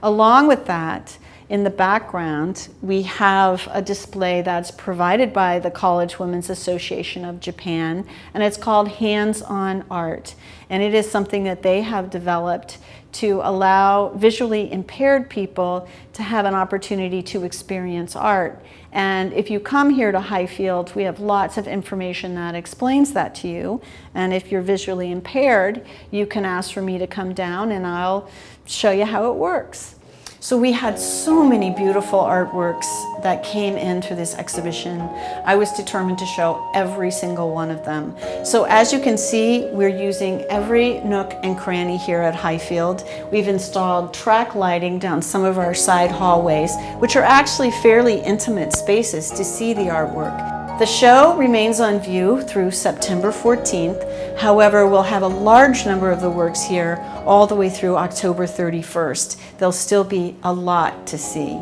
Along with that, in the background, we have a display that's provided by the College Women's Association of Japan, and it's called Hands-on Art. And it is something that they have developed to allow visually impaired people to have an opportunity to experience art. And if you come here to Highfield, we have lots of information that explains that to you. And if you're visually impaired, you can ask for me to come down and I'll show you how it works. So we had so many beautiful artworks that came into this exhibition. I was determined to show every single one of them. So as you can see, we're using every nook and cranny here at Highfield. We've installed track lighting down some of our side hallways, which are actually fairly intimate spaces to see the artwork. The show remains on view through September 14th. However, we'll have a large number of the works here all the way through October 31st. There'll still be a lot to see.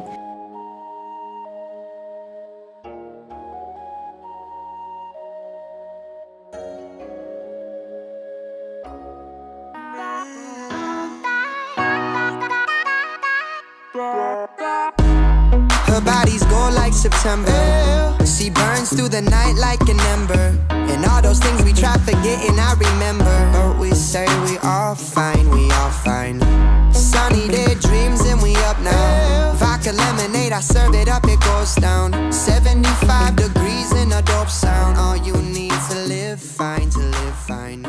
Her body's gold like September. She burns through the night like an ember. And all those things we try forgetting, I remember. But we say we all fine, we all fine. Sunny day dreams and we up now. Vodka lemonade, I serve it up, it goes down. 75 degrees in a dope sound. All you need to live fine, to live fine.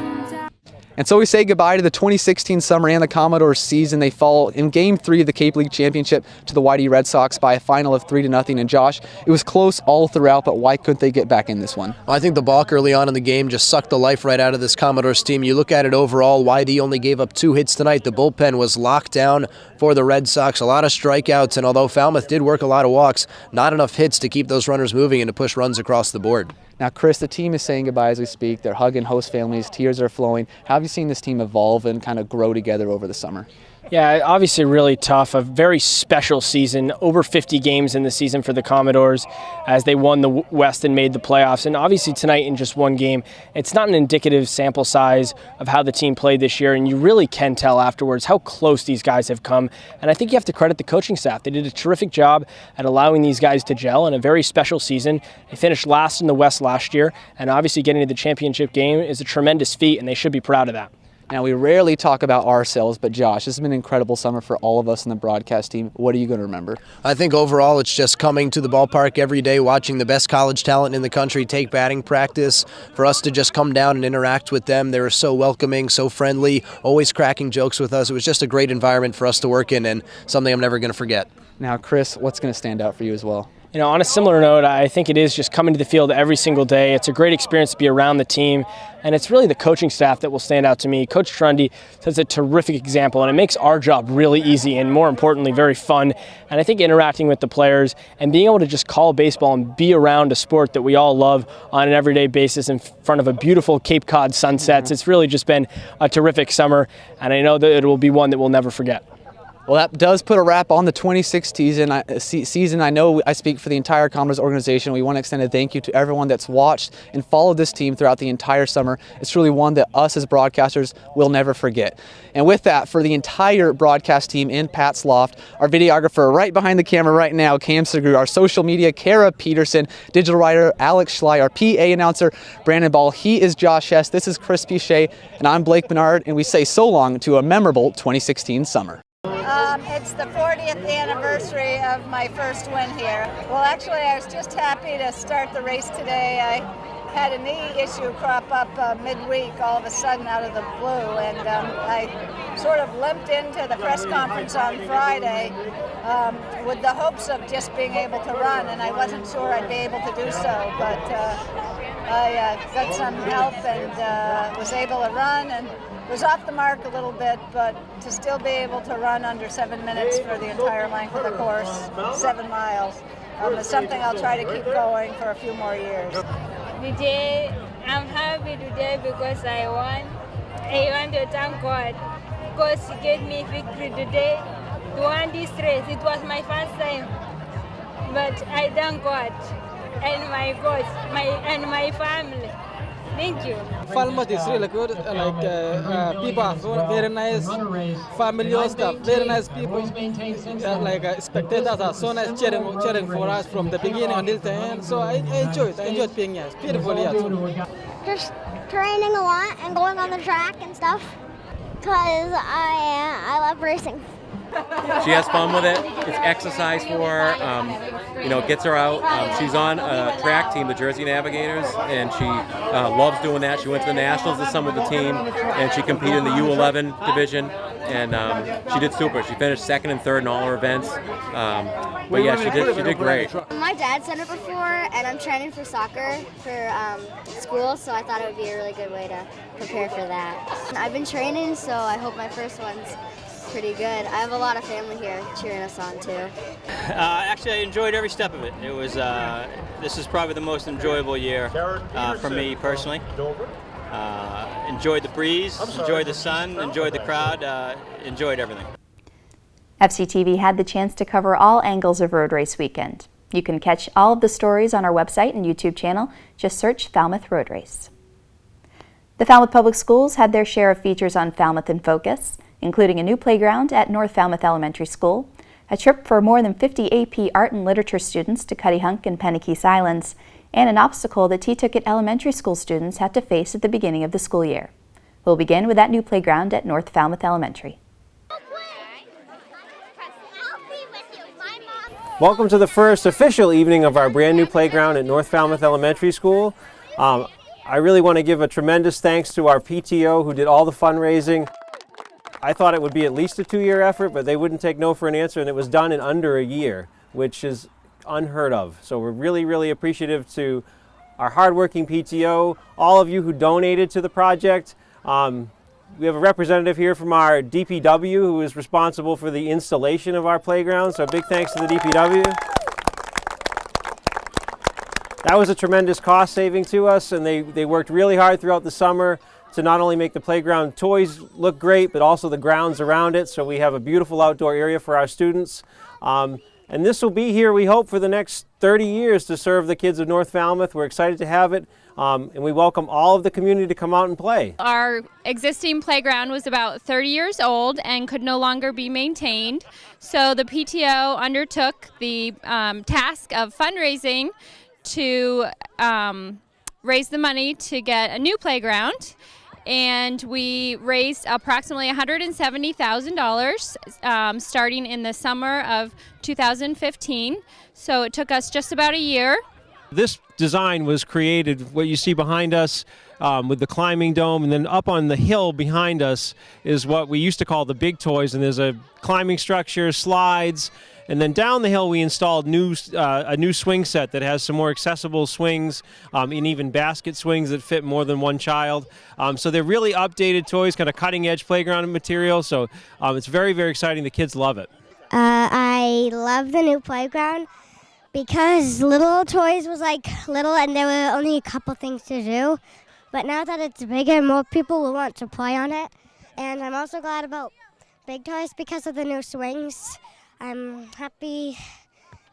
And so we say goodbye to the 2016 summer and the Commodores season. They fall in Game 3 of the Cape League Championship to the Whitey Red Sox by a final of 3-0. And Josh, it was close all throughout, but why couldn't they get back in this one? I think the balk early on in the game just sucked the life right out of this Commodores team. You look at it overall, Whitey only gave up 2 hits tonight. The bullpen was locked down for the Red Sox. A lot of strikeouts, and although Falmouth did work a lot of walks, not enough hits to keep those runners moving and to push runs across the board. Now, Chris, the team is saying goodbye as we speak. They're hugging host families. Tears are flowing. How have you seen this team evolve and kind of grow together over the summer? Yeah, obviously really tough. A very special season. Over 50 games in the season for the Commodores as they won the West and made the playoffs. And obviously tonight in just one game, it's not an indicative sample size of how the team played this year. And you really can tell afterwards how close these guys have come. And I think you have to credit the coaching staff. They did a terrific job at allowing these guys to gel in a very special season. They finished last in the West last year. And obviously getting to the championship game is a tremendous feat, and they should be proud of that. Now, we rarely talk about ourselves, but Josh, this has been an incredible summer for all of us in the broadcast team. What are you going to remember? I think overall it's just coming to the ballpark every day, watching the best college talent in the country take batting practice, for us to just come down and interact with them. They were so welcoming, so friendly, always cracking jokes with us. It was just a great environment for us to work in and something I'm never going to forget. Now, Chris, what's going to stand out for you as well? You know, on a similar note, I think it is just coming to the field every single day. It's a great experience to be around the team, and it's really the coaching staff that will stand out to me. Coach Trundy sets a terrific example, and it makes our job really easy and, more importantly, very fun. And I think interacting with the players and being able to just call baseball and be around a sport that we all love on an everyday basis in front of a beautiful Cape Cod sunsets, it's really just been a terrific summer, and I know that it will be one that we'll never forget. Well, that does put a wrap on the 2016 season. I know I speak for the entire Commodores organization. We want to extend a thank you to everyone that's watched and followed this team throughout the entire summer. It's really one that us as broadcasters will never forget. And with that, for the entire broadcast team in Pat's Loft, our videographer right behind the camera right now, Cam Segru, our social media, Kara Peterson, digital writer, Alex Schley, our PA announcer, Brandon Ball. He is Josh Hess. This is Chris Pichet, and I'm Blake Bernard, and we say so long to a memorable 2016 summer. It's the 40th anniversary of my first win here. Well, actually, I was just happy to start the race today. I had a knee issue crop up midweek all of a sudden out of the blue, and I sort of limped into the press conference on Friday with the hopes of just being able to run, and I wasn't sure I'd be able to do so, but I got some help and was able to run, and was off the mark a little bit, but to still be able to run under 7 minutes for the entire length of the course, 7 miles, is something I'll try to keep going for a few more years. Today, I'm happy today because I won. I want to thank God because He gave me victory today to win this race. It was my first time, but I thank God and my coach, and my family. Thank you. Falmouth is really good. People are very nice, familiar stuff, very nice people. Spectators are so nice, cheering for us from the beginning until the end. So I enjoyed it. I enjoyed being here. It's beautiful here. Just training a lot and going on the track and stuff because I love racing. She has fun with it. It's exercise for her. It gets her out. She's on a track team, the Jersey Navigators, and she loves doing that. She went to the Nationals this summer with the team, and she competed in the U11 division, and she did super. She finished second and third in all her events. But yeah, she did great. My dad said it before, and I'm training for soccer for school, so I thought it would be a really good way to prepare for that. I've been training, so I hope my first one's pretty good. I have a lot of family here cheering us on too. Actually, I enjoyed every step of it. It was this is probably the most enjoyable year for me personally. Enjoyed the breeze, enjoyed the sun, enjoyed the crowd, enjoyed everything. FCTV had the chance to cover all angles of Road Race Weekend. You can catch all of the stories on our website and YouTube channel. Just search Falmouth Road Race. The Falmouth Public Schools had their share of features on Falmouth in Focus, including a new playground at North Falmouth Elementary School, a trip for more than 50 AP Art and Literature students to Cuttyhunk and Penakeese Islands, and an obstacle that Nantucket Elementary School students had to face at the beginning of the school year. We'll begin with that new playground at North Falmouth Elementary. Welcome to the first official evening of our brand new playground at North Falmouth Elementary School. I really want to give a tremendous thanks to our PTO who did all the fundraising. I thought it would be at least a 2-year effort, but they wouldn't take no for an answer, and it was done in under a year, which is unheard of. So we're really, really appreciative to our hardworking PTO, all of you who donated to the project. We have a representative here from our DPW who is responsible for the installation of our playground, so a big thanks to the DPW. That was a tremendous cost saving to us, and they worked really hard throughout the summer to not only make the playground toys look great, but also the grounds around it, so we have a beautiful outdoor area for our students. And this will be here, we hope, for the next 30 years to serve the kids of North Falmouth. We're excited to have it, and we welcome all of the community to come out and play. Our existing playground was about 30 years old and could no longer be maintained, so the PTO undertook the task of fundraising to raise the money to get a new playground. And we raised approximately $170,000 starting in the summer of 2015. So it took us just about a year. This design was created, what you see behind us with the climbing dome, and then up on the hill behind us is what we used to call the big toys, and there's a climbing structure, slides, and then down the hill we installed a new swing set that has some more accessible swings and even basket swings that fit more than one child. So they're really updated toys, kind of cutting edge playground material, so it's very, very exciting. The kids love it. I love the new playground because little toys was like little and there were only a couple things to do. But now that it's bigger, more people will want to play on it. And I'm also glad about big toys because of the new swings. I'm happy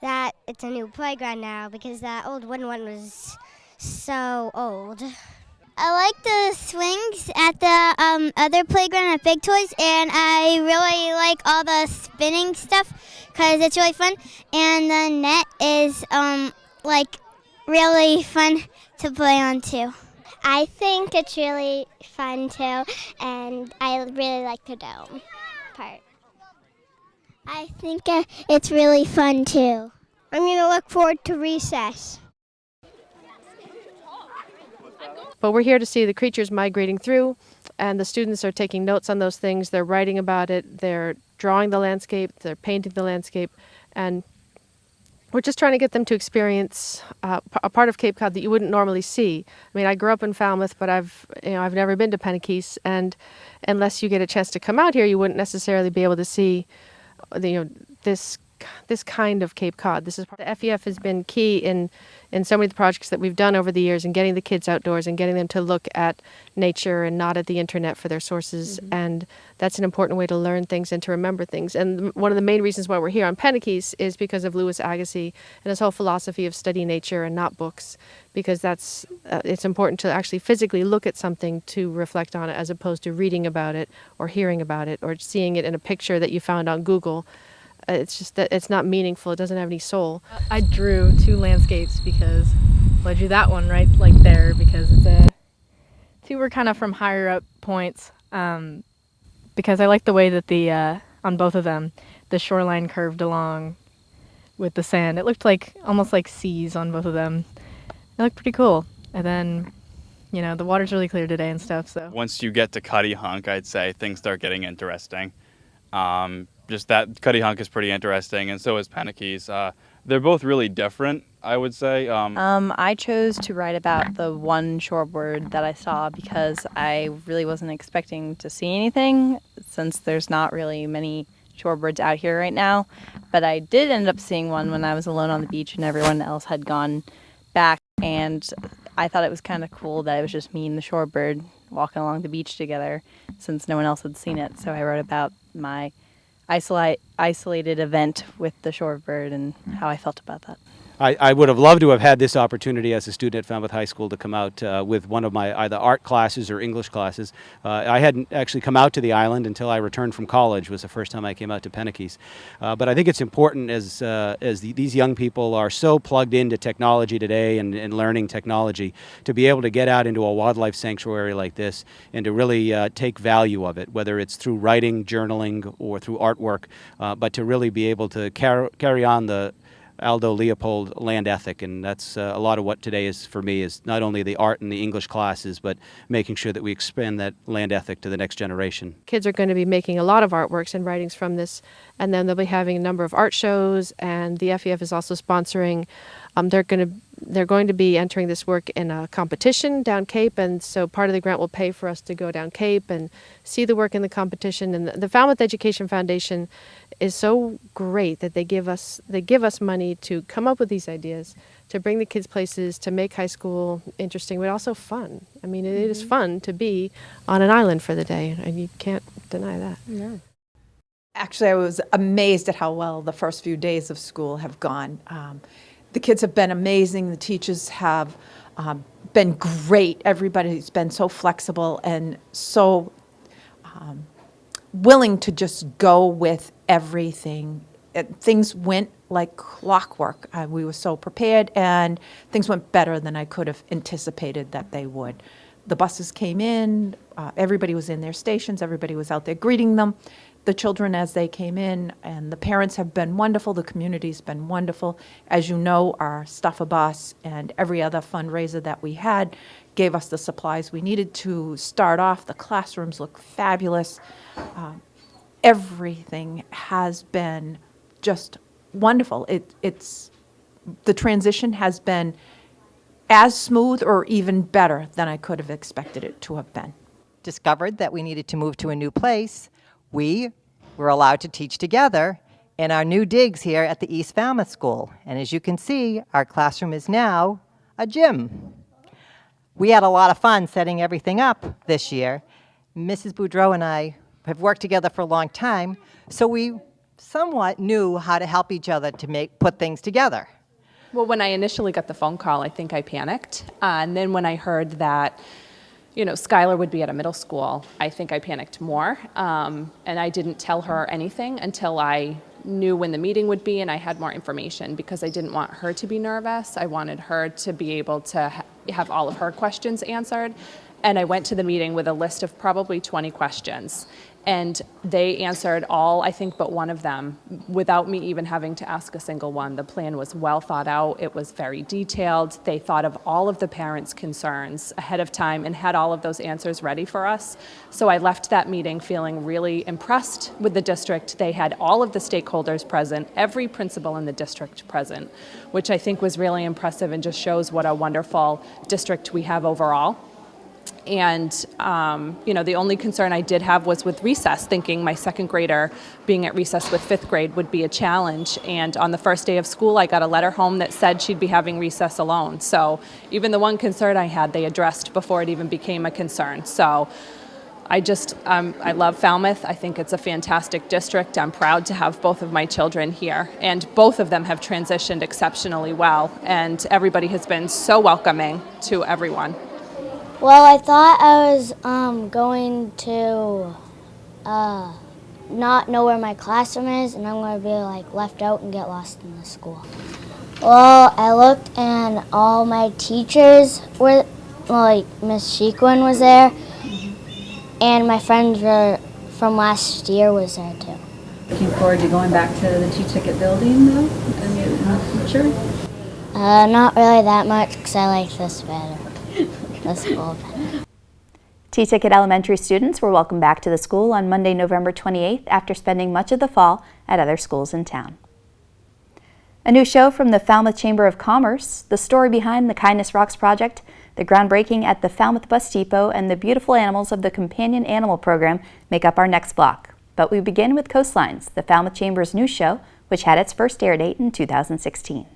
that it's a new playground now because that old wooden one was so old. I like the swings at the other playground at Big Toys, and I really like all the spinning stuff because it's really fun. And the net is like really fun to play on too. I think it's really fun too, and I really like the dome part. I think it's really fun too. I'm going to look forward to recess. But we're here to see the creatures migrating through, and the students are taking notes on those things. They're writing about it. They're drawing the landscape. They're painting the landscape. And we're just trying to get them to experience a part of Cape Cod that you wouldn't normally see. I mean, I grew up in Falmouth, but I've never been to Penakees, and unless you get a chance to come out here, you wouldn't necessarily be able to see this kind of Cape Cod. The FEF has been key in so many of the projects that we've done over the years in getting the kids outdoors and getting them to look at nature and not at the internet for their sources. Mm-hmm. And that's an important way to learn things and to remember things. And one of the main reasons why we're here on Penakees is because of Louis Agassiz and his whole philosophy of study nature and not books, because it's important to actually physically look at something to reflect on it as opposed to reading about it or hearing about it or seeing it in a picture that you found on Google. It's just that it's not meaningful. It doesn't have any soul. I drew 2 landscapes because, well, I drew that one right like there because two were kind of from higher up points because I like the way that on both of them, the shoreline curved along with the sand. It looked almost like seas on both of them. It looked pretty cool. And then, the water's really clear today and stuff. So once you get to Cuddy Hunk, I'd say things start getting interesting. Just that Cuddy Hunk is pretty interesting, and so is Penakees. They're both really different, I would say. I chose to write about the one shorebird that I saw because I really wasn't expecting to see anything since there's not really many shorebirds out here right now. But I did end up seeing one when I was alone on the beach and everyone else had gone back, and I thought it was kind of cool that it was just me and the shorebird walking along the beach together since no one else had seen it. So I wrote about my isolated event with the shorebird and how I felt about that. I would have loved to have had this opportunity as a student at Falmouth High School to come out with one of my either art classes or English classes. I hadn't actually come out to the island until I returned from college. Was the first time I came out to Penakees. But I think it's important as these young people are so plugged into technology today and learning technology to be able to get out into a wildlife sanctuary like this and to really take value of it, whether it's through writing, journaling, or through artwork, but to really be able to carry on the Aldo Leopold land ethic, and that's a lot of what today is for me, is not only the art and the English classes, but making sure that we expand that land ethic to the next generation. Kids are going to be making a lot of artworks and writings from this, and then they'll be having a number of art shows, and the FEF is also sponsoring. They're going to be entering this work in a competition down Cape, and so part of the grant will pay for us to go down Cape and see the work in the competition. And the Falmouth Education Foundation is so great that they give us money to come up with these ideas, to bring the kids places, to make high school interesting, but also fun. I mean, it is fun to be on an island for the day, and you can't deny that. No. Actually, I was amazed at how well the first few days of school have gone. The kids have been amazing. The teachers have been great. Everybody's been so flexible and so willing to just go with everything. Things went like clockwork. We were so prepared, and things went better than I could have anticipated that they would. The buses came in. Everybody was in their stations. Everybody was out there greeting them. The children as they came in, and the parents have been wonderful. The community's been wonderful. As you know, our Stuffer bus and every other fundraiser that we had gave us the supplies we needed to start off. The classrooms look fabulous. Everything has been just wonderful. The transition has been as smooth or even better than I could have expected it to have been. Discovered that we needed to move to a new place. We were allowed to teach together in our new digs here at the East Falmouth School. And as you can see, our classroom is now a gym. We had a lot of fun setting everything up this year. Mrs. Boudreau and I have worked together for a long time, so we somewhat knew how to help each other to put things together. Well, when I initially got the phone call, I think I panicked. And then when I heard that Skylar would be at a middle school, I think I panicked more. And I didn't tell her anything until I knew when the meeting would be and I had more information, because I didn't want her to be nervous. I wanted her to be able to have all of her questions answered. And I went to the meeting with a list of probably 20 questions. And they answered all, I think, but one of them without me even having to ask a single one. The plan was well thought out. It was very detailed. They thought of all of the parents' concerns ahead of time and had all of those answers ready for us. So I left that meeting feeling really impressed with the district. They had all of the stakeholders present, every principal in the district present, which I think was really impressive and just shows what a wonderful district we have overall. And, the only concern I did have was with recess, thinking my second grader being at recess with fifth grade would be a challenge. And on the first day of school, I got a letter home that said she'd be having recess alone. So even the one concern I had, they addressed before it even became a concern. So I love Falmouth. I think it's a fantastic district. I'm proud to have both of my children here. And both of them have transitioned exceptionally well. And everybody has been so welcoming to everyone. Well, I thought I was going to not know where my classroom is, and I'm going to be left out and get lost in the school. Well, I looked and all my teachers were, Miss Shequin was there, and my friends from last year was there too. Looking forward to going back to the T-Ticket building though in the future? Not really that much, because I like this better. T-Ticket elementary students were welcomed back to the school on Monday, November 28th after spending much of the fall at other schools in town. A new show from the Falmouth Chamber of Commerce, the story behind the Kindness Rocks project, the groundbreaking at the Falmouth Bus Depot, and the beautiful animals of the Companion Animal Program make up our next block. But we begin with Coastlines, the Falmouth Chamber's new show, which had its first air date in 2016.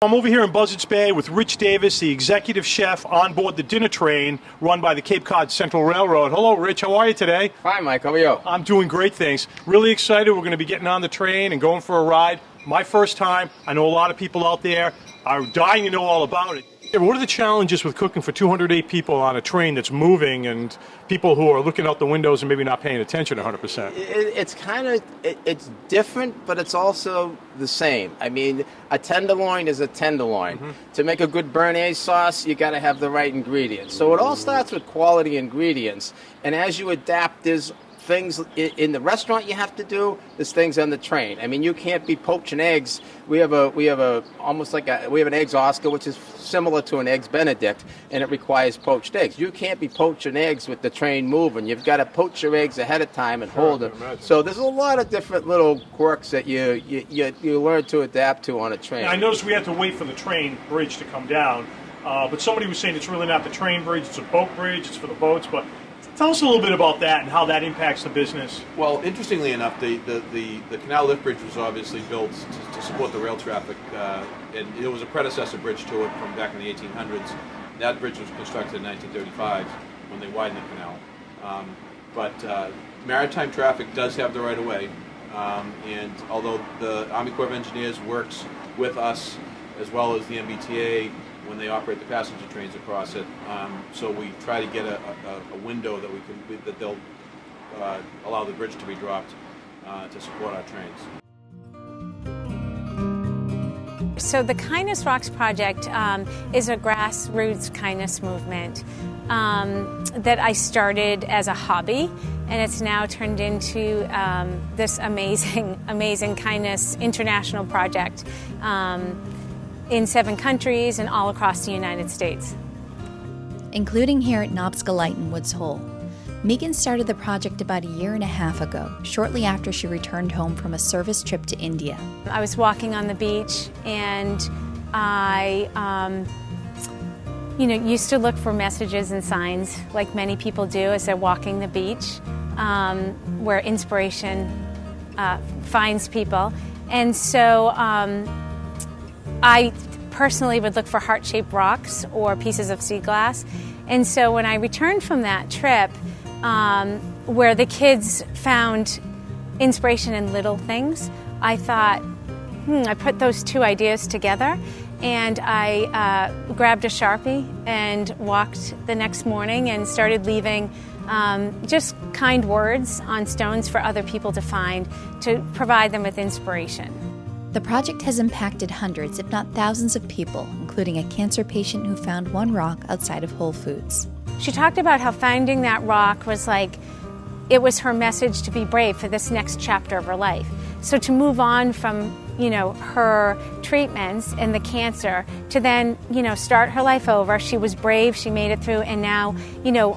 I'm over here in Buzzards Bay with Rich Davis, the executive chef on board the dinner train run by the Cape Cod Central Railroad. Hello, Rich. How are you today? Fine, Mike. How are you? I'm doing great, thanks. Really excited. We're going to be getting on the train and going for a ride. My first time. I know a lot of people out there are dying to know all about it. What are the challenges with cooking for 208 people on a train that's moving and people who are looking out the windows and maybe not paying attention 100%? It's different, but it's also the same. I mean, a tenderloin is a tenderloin. Mm-hmm. To make a good béarnaise sauce, you got to have the right ingredients. So it all starts with quality ingredients. And as you adapt, there's things in the restaurant you have to do. There's things on the train. I mean, you can't be poaching eggs. We have an eggs Oscar, which is similar to an eggs Benedict, and it requires poached eggs. You can't be poaching eggs with the train moving. You've got to poach your eggs ahead of time and hold them. So there's a lot of different little quirks that you learn to adapt to on a train. I noticed we had to wait for the train bridge to come down, but somebody was saying it's really not the train bridge, it's a boat bridge, it's for the boats. But tell us a little bit about that and how that impacts the business. Well, interestingly enough, the canal lift bridge was obviously built to support the rail traffic, and it was a predecessor bridge to it from back in the 1800s. That bridge was constructed in 1935 when they widened the canal. But maritime traffic does have the right of way, and although the Army Corps of Engineers works with us as well as the MBTA when they operate the passenger trains across it, so we try to get a window that they'll allow the bridge to be dropped to support our trains. So the Kindness Rocks Project is a grassroots kindness movement that I started as a hobby, and it's now turned into this amazing kindness international project in 7 countries and all across the United States. Including here at Nobiska Light in Woods Hole. Megan started the project about a year and a half ago, shortly after she returned home from a service trip to India. I was walking on the beach, and I used to look for messages and signs like many people do as they're walking the beach, where inspiration finds people. And so I personally would look for heart-shaped rocks or pieces of sea glass. And so when I returned from that trip, where the kids found inspiration in little things, I thought, I put those 2 ideas together, and I grabbed a Sharpie and walked the next morning and started leaving just kind words on stones for other people to find, to provide them with inspiration. The project has impacted hundreds, if not thousands of people, including a cancer patient who found one rock outside of Whole Foods. She talked about how finding that rock was like, it was her message to be brave for this next chapter of her life. So to move on from, her treatments and the cancer to then, start her life over. She was brave, she made it through, and now,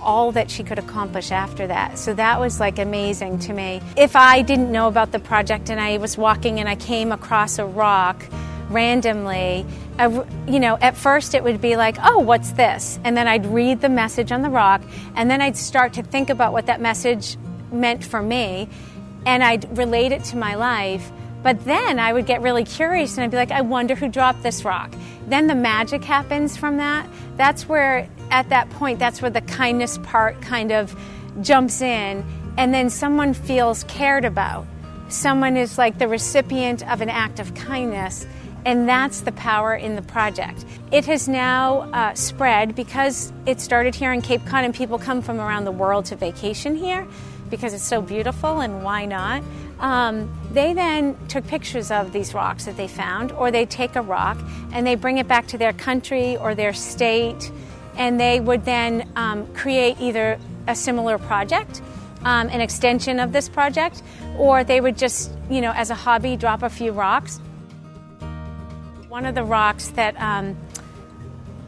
all that she could accomplish after that. So that was like amazing to me. If I didn't know about the project and I was walking and I came across a rock randomly, at first it would be like, oh, what's this? And then I'd read the message on the rock, and then I'd start to think about what that message meant for me, and I'd relate it to my life. But then I would get really curious, and I'd be like, I wonder who dropped this rock. Then the magic happens from that. That's where, at that point, that's where the kindness part kind of jumps in, and then someone feels cared about. Someone is like the recipient of an act of kindness, and that's the power in the project. It has now spread because it started here in Cape Cod, and people come from around the world to vacation here because it's so beautiful, and why not? They then took pictures of these rocks that they found, or they take a rock and they bring it back to their country or their state, and they would then create either a similar project, an extension of this project, or they would just, as a hobby, drop a few rocks. One of the rocks that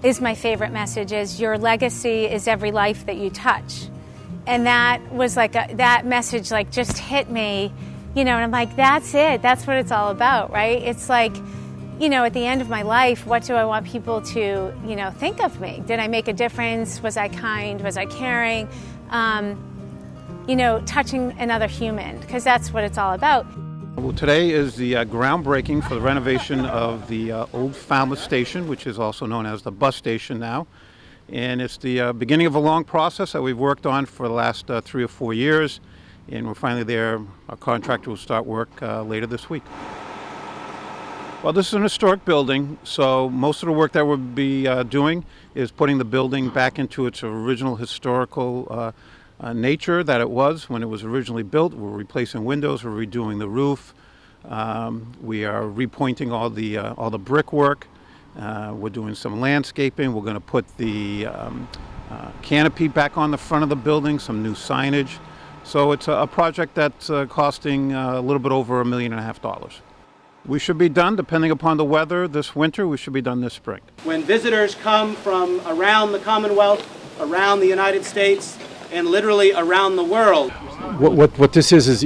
is my favorite message is, your legacy is every life that you touch. And that was like, that message like just hit me, and I'm like, that's it. That's what it's all about, right? It's like, at the end of my life, what do I want people to, think of me? Did I make a difference? Was I kind? Was I caring? Touching another human, because that's what it's all about. Well, today is the groundbreaking for the renovation of the old Falmouth station, which is also known as the bus station now. And it's the beginning of a long process that we've worked on for the last 3 or 4 years. And we're finally there. Our contractor will start work later this week. Well, this is an historic building, so most of the work that we'll be doing is putting the building back into its original historical nature that it was when it was originally built. We're replacing windows, we're redoing the roof. We are repointing all the brickwork. We're doing some landscaping. We're going to put the canopy back on the front of the building, some new signage. So it's a project that's costing a little bit over $1.5 million. We should be done, depending upon the weather, this winter. We should be done this spring. When visitors come from around the Commonwealth, around the United States, and literally around the world. What this is this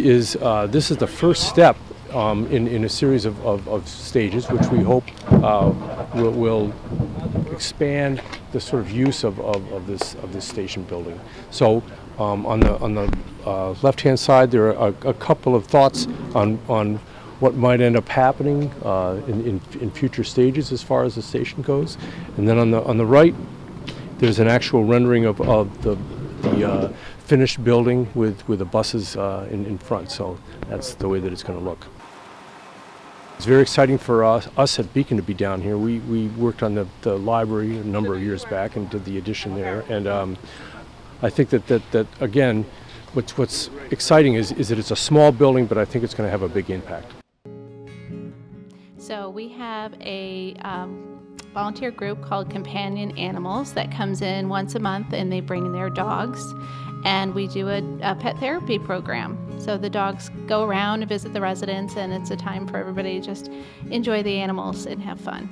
is the first step in a series of stages, which we hope will expand the sort of use of this station building. So on the left-hand side, there are a couple of thoughts on what might end up happening in future stages as far as the station goes, and then on the right, there's an actual rendering of the finished building with the buses in front. So that's the way that it's going to look. It's very exciting for us at Beacon to be down here. We worked on the library a number of years back and did the addition there, and I think that again, what's exciting is that it's a small building, but I think it's going to have a big impact. So we have a volunteer group called Companion Animals that comes in once a month, and they bring their dogs, and we do a pet therapy program. So the dogs go around and visit the residents, and it's a time for everybody to just enjoy the animals and have fun.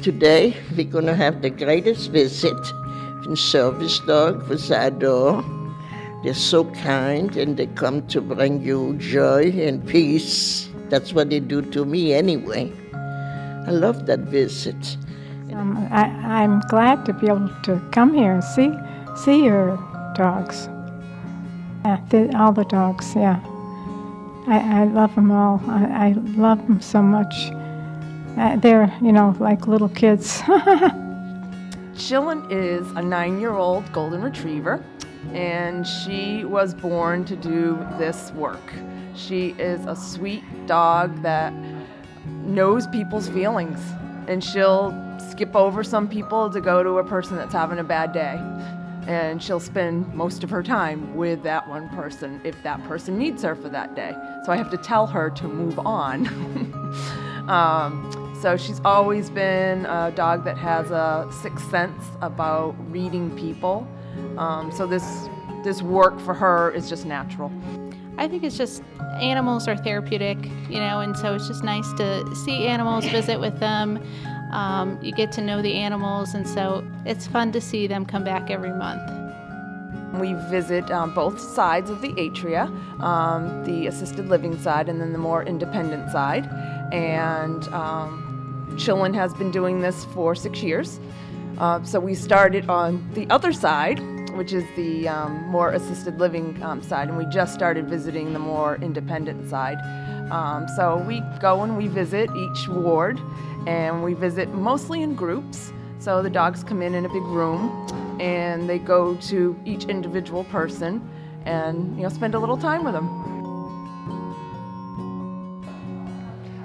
Today we're going to have the greatest visit from service dog for Sador. They're so kind, and they come to bring you joy and peace. That's what they do to me anyway. I love that visit. I'm glad to be able to come here and see your dogs. All the dogs, yeah. I love them all. I love them so much. They're, like little kids. Chillin is a 9-year-old golden retriever, and she was born to do this work. She is a sweet dog that knows people's feelings, and she'll skip over some people to go to a person that's having a bad day, and she'll spend most of her time with that one person if that person needs her for that day. So I have to tell her to move on. So she's always been a dog that has a sixth sense about reading people. So this work for her is just natural. I think it's just animals are therapeutic, and so it's just nice to see animals, visit with them. You get to know the animals, and so it's fun to see them come back every month. We visit both sides of the atria, the assisted living side and then the more independent side. And Chillin has been doing this for 6 years. So we started on the other side, which is the more assisted living side, and we just started visiting the more independent side. So we go and we visit each ward, and we visit mostly in groups. So the dogs come in a big room, and they go to each individual person and spend a little time with them.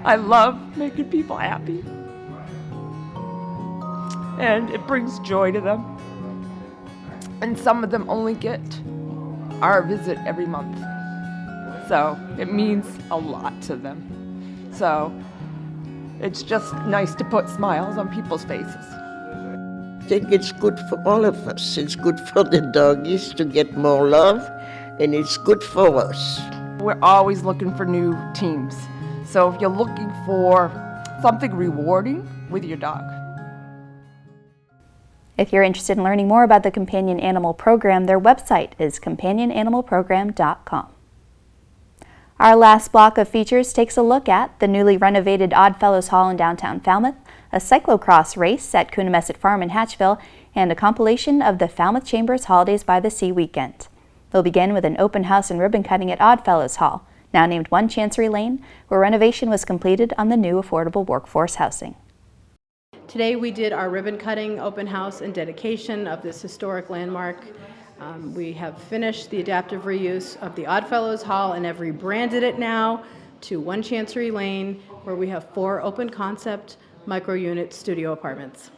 I love making people happy, and it brings joy to them. And some of them only get our visit every month. So it means a lot to them. So it's just nice to put smiles on people's faces. I think it's good for all of us. It's good for the doggies to get more love, and it's good for us. We're always looking for new teams. So if you're looking for something rewarding with your dog. If you're interested in learning more about the Companion Animal Program, their website is companionanimalprogram.com. Our last block of features takes a look at the newly renovated Oddfellows Hall in downtown Falmouth, a cyclocross race at Coonamessett Farm in Hatchville, and a compilation of the Falmouth Chamber's Holidays by the Sea weekend. We'll begin with an open house and ribbon cutting at Oddfellows Hall, now named 1 Chancery Lane, where renovation was completed on the new affordable workforce housing. Today we did our ribbon cutting, open house, and dedication of this historic landmark. We have finished the adaptive reuse of the Oddfellows Hall and have rebranded it now to 1 Chancery Lane, where we have 4 open concept micro-unit studio apartments.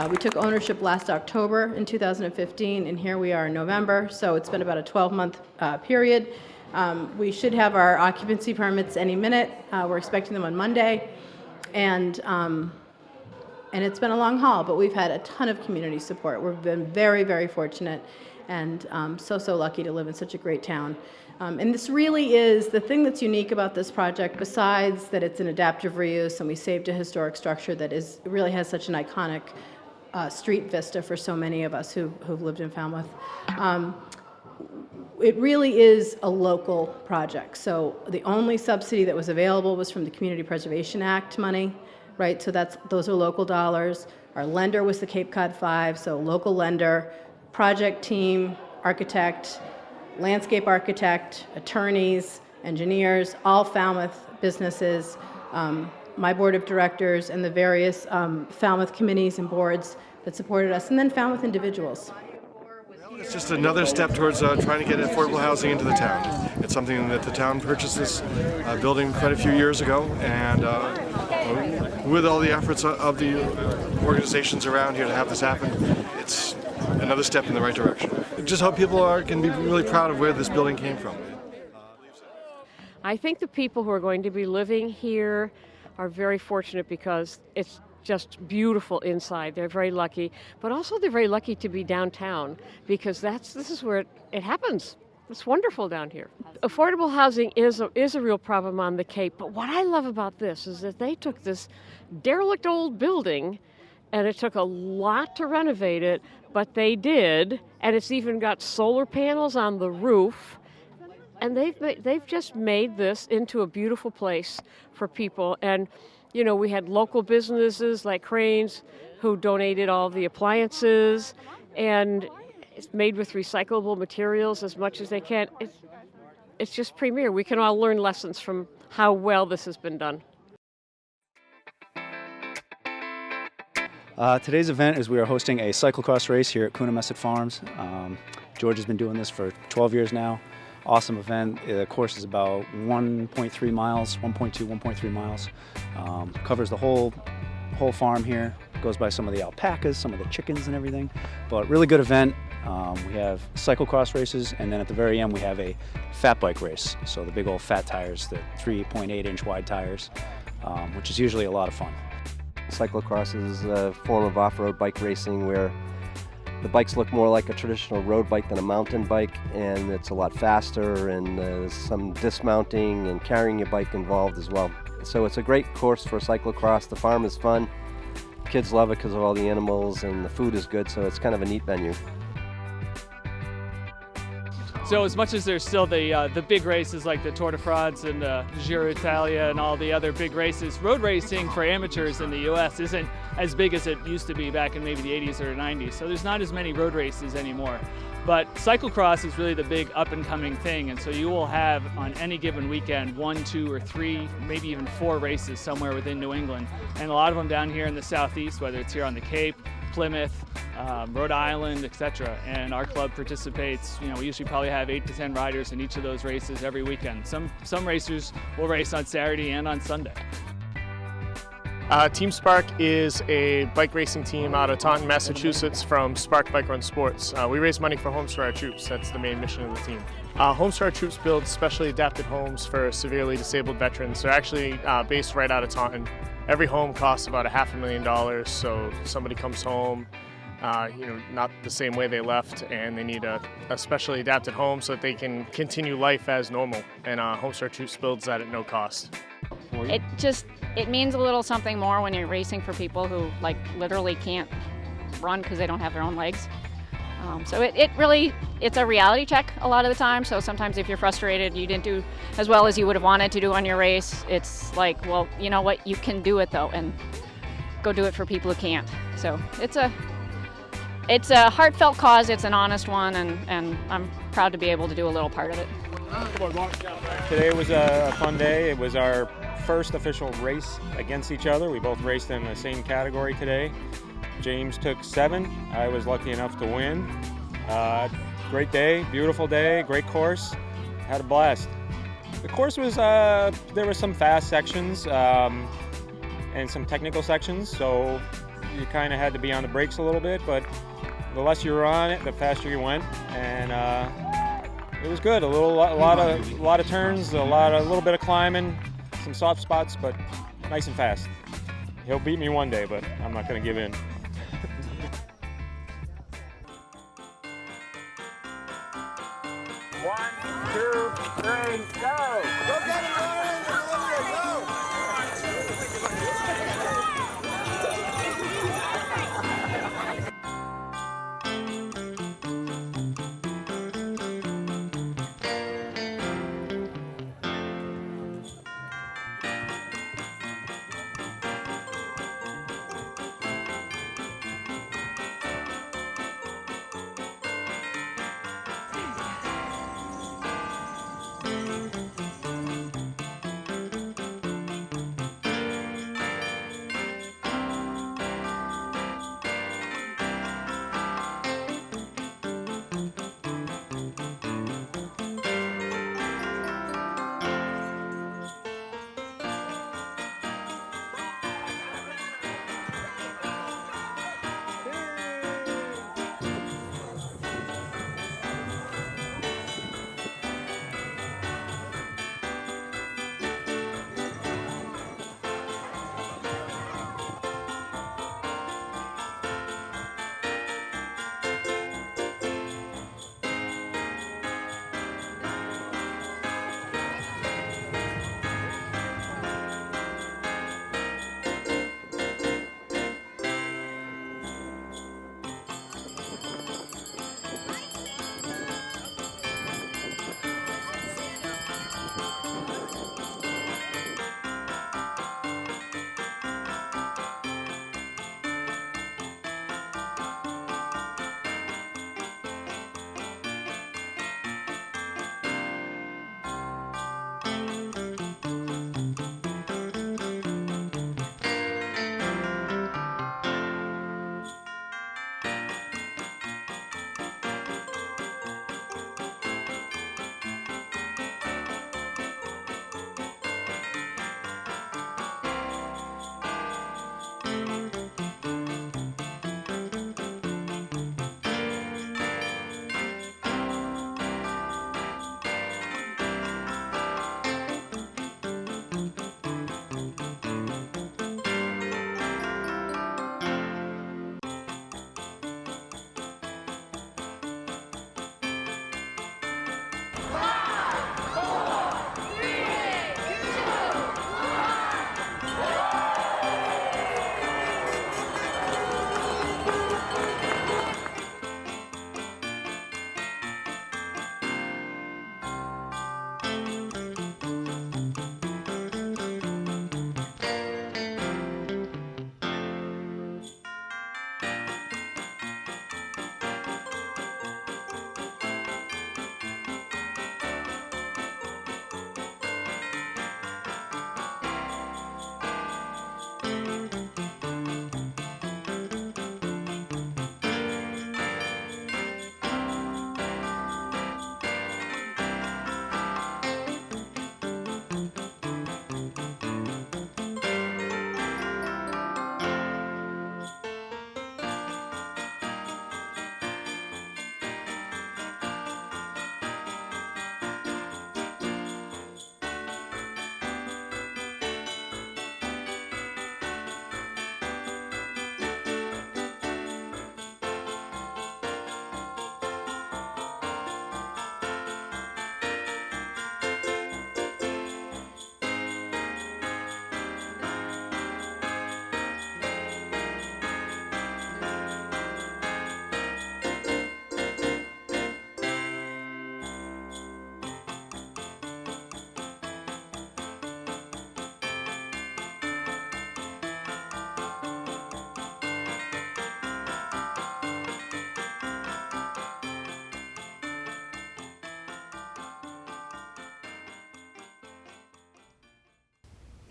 We took ownership last October in 2015, and here we are in November, so it's been about a 12-month period. We should have our occupancy permits any minute. We're expecting them on Monday, and And it's been a long haul, but we've had a ton of community support. We've been very, very fortunate and so lucky to live in such a great town. And this really is the thing that's unique about this project, besides that it's an adaptive reuse and we saved a historic structure that really has such an iconic street vista for so many of us who've lived in Falmouth. It really is a local project. So the only subsidy that was available was from the Community Preservation Act money, right? So those are local dollars. Our lender was the Cape Cod 5, so local lender, project team, architect, landscape architect, attorneys, engineers, all Falmouth businesses, my board of directors, and the various Falmouth committees and boards that supported us, and then Falmouth individuals. It's just another step towards trying to get affordable housing into the town. It's something that the town purchased this building quite a few years ago, and with all the efforts of the organizations around here to have this happen, it's another step in the right direction. Just how people can be really proud of where this building came from. I think the people who are going to be living here are very fortunate because it's just beautiful inside. They're very lucky, but also they're very lucky to be downtown because this is where it happens. It's wonderful down here. Affordable housing is a real problem on the Cape, but what I love about this is that they took this derelict old building and it took a lot to renovate it, but they did, and it's even got solar panels on the roof, and they've just made this into a beautiful place for people. And you know, we had local businesses like Cranes who donated all the appliances, and it's made with recyclable materials as much as they can. It's just premier. We can all learn lessons from how well this has been done. Today's event is we are hosting a cyclocross race here at Coonamessett Farms. George has been doing this for 12 years now. Awesome event. The course is about 1.3 miles, 1.3 miles. Covers the whole farm here. Goes by some of the alpacas, some of the chickens and everything. But really good event. We have cyclocross races, and then at the very end we have a fat bike race. So the big old fat tires, the 3.8-inch wide tires, which is usually a lot of fun. Cyclocross is a form of off-road bike racing where the bikes look more like a traditional road bike than a mountain bike, and it's a lot faster, and there's some dismounting and carrying your bike involved as well. So it's a great course for cyclocross. The farm is fun. Kids love it because of all the animals, and the food is good, so it's kind of a neat venue. So as much as there's still the big races like the Tour de France and the Giro d'Italia and all the other big races, road racing for amateurs in the U.S. isn't as big as it used to be back in maybe the 80s or 90s. So there's not as many road races anymore. But cyclocross is really the big up-and-coming thing, and so you will have on any given weekend 1, 2, or 3, maybe even 4 races somewhere within New England, and a lot of them down here in the southeast, whether it's here on the Cape, Plymouth, Rhode Island, etc. And our club participates. You know, we usually probably have 8 to 10 riders in each of those races every weekend. Some racers will race on Saturday and on Sunday. Team Spark is a bike racing team out of Taunton, Massachusetts from Spark Bike Run Sports. We raise money for Homes for Our Troops. That's the main mission of the team. Homes for Our Troops builds specially adapted homes for severely disabled veterans. They're actually based right out of Taunton. Every home costs about $500,000, so somebody comes home, not the same way they left, and they need a specially adapted home so that they can continue life as normal. And Homes for Our Troops builds that at no cost. It means a little something more when you're racing for people who literally can't run because they don't have their own legs. So it's a reality check a lot of the time. So sometimes if you're frustrated, you didn't do as well as you would have wanted to do on your race, it's like, well, you know what, you can do it though, and go do it for people who can't. So it's a heartfelt cause, it's an honest one, and I'm proud to be able to do a little part of it. Today was a fun day. It was our first official race against each other. We both raced in the same category today. James took 7. I was lucky enough to win. Great day, beautiful day, great course. Had a blast. The course was, there were some fast sections and some technical sections, so you kind of had to be on the brakes a little bit, but the less you were on it, the faster you went, and it was good. A lot of turns, a little bit of climbing, some soft spots, but nice and fast. He'll beat me one day, but I'm not going to give in. One, two, three, go! Go get it, Ryan! Go!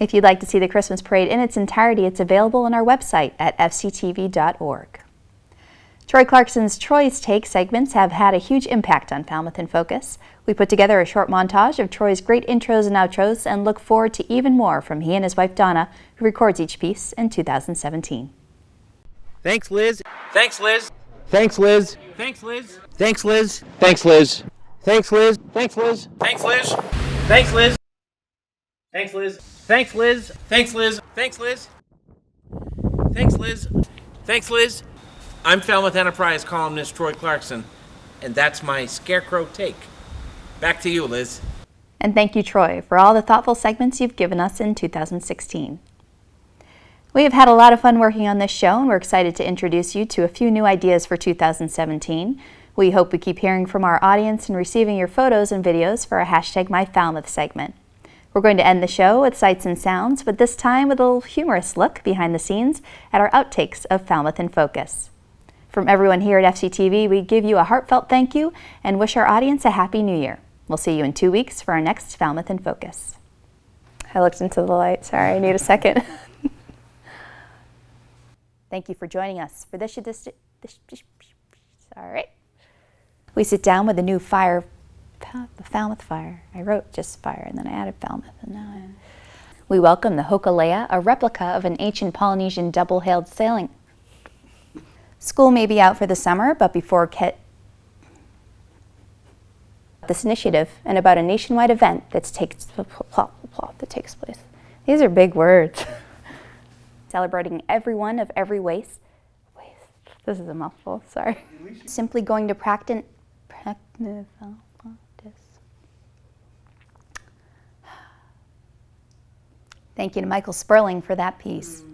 If you'd like to see the Christmas parade in its entirety, it's available on our website at fctv.org. Troy Clarkson's Troy's Take segments have had a huge impact on Falmouth in Focus. We put together a short montage of Troy's great intros and outros and look forward to even more from he and his wife Donna, who records each piece in 2017. Thanks, Liz. Thanks, Liz. Thanks, Liz. Thanks, Liz. Thanks, Liz. Thanks, Liz. Thanks, Liz. Thanks, Liz. Thanks, Liz. Thanks, Liz. Thanks, Liz. Thanks, Liz. Thanks, Liz. Thanks, Liz. Thanks, Liz. Thanks, Liz. I'm Falmouth Enterprise columnist Troy Clarkson, and that's my Scarecrow take. Back to you, Liz. And thank you, Troy, for all the thoughtful segments you've given us in 2016. We have had a lot of fun working on this show, and we're excited to introduce you to a few new ideas for 2017. We hope we keep hearing from our audience and receiving your photos and videos for our #MyFalmouth segment. We're going to end the show with sights and sounds, but this time with a little humorous look behind the scenes at our outtakes of Falmouth in Focus. From everyone here at FCTV, we give you a heartfelt thank you and wish our audience a Happy New Year. We'll see you in 2 weeks for our next Falmouth in Focus. I looked into the light. Sorry, I need a second. Thank you for joining us for this. Sorry. We sit down with a new fire, the Falmouth Fire. I wrote just fire and then I added Falmouth. And now we welcome the Hokule'a, a replica of an ancient Polynesian double-hailed sailing. School may be out for the summer, but before this initiative and about a nationwide event that takes place. These are big words. Celebrating everyone of every waste. This is a mouthful, sorry. Simply going to practice. Thank you to Michael Sperling for that piece.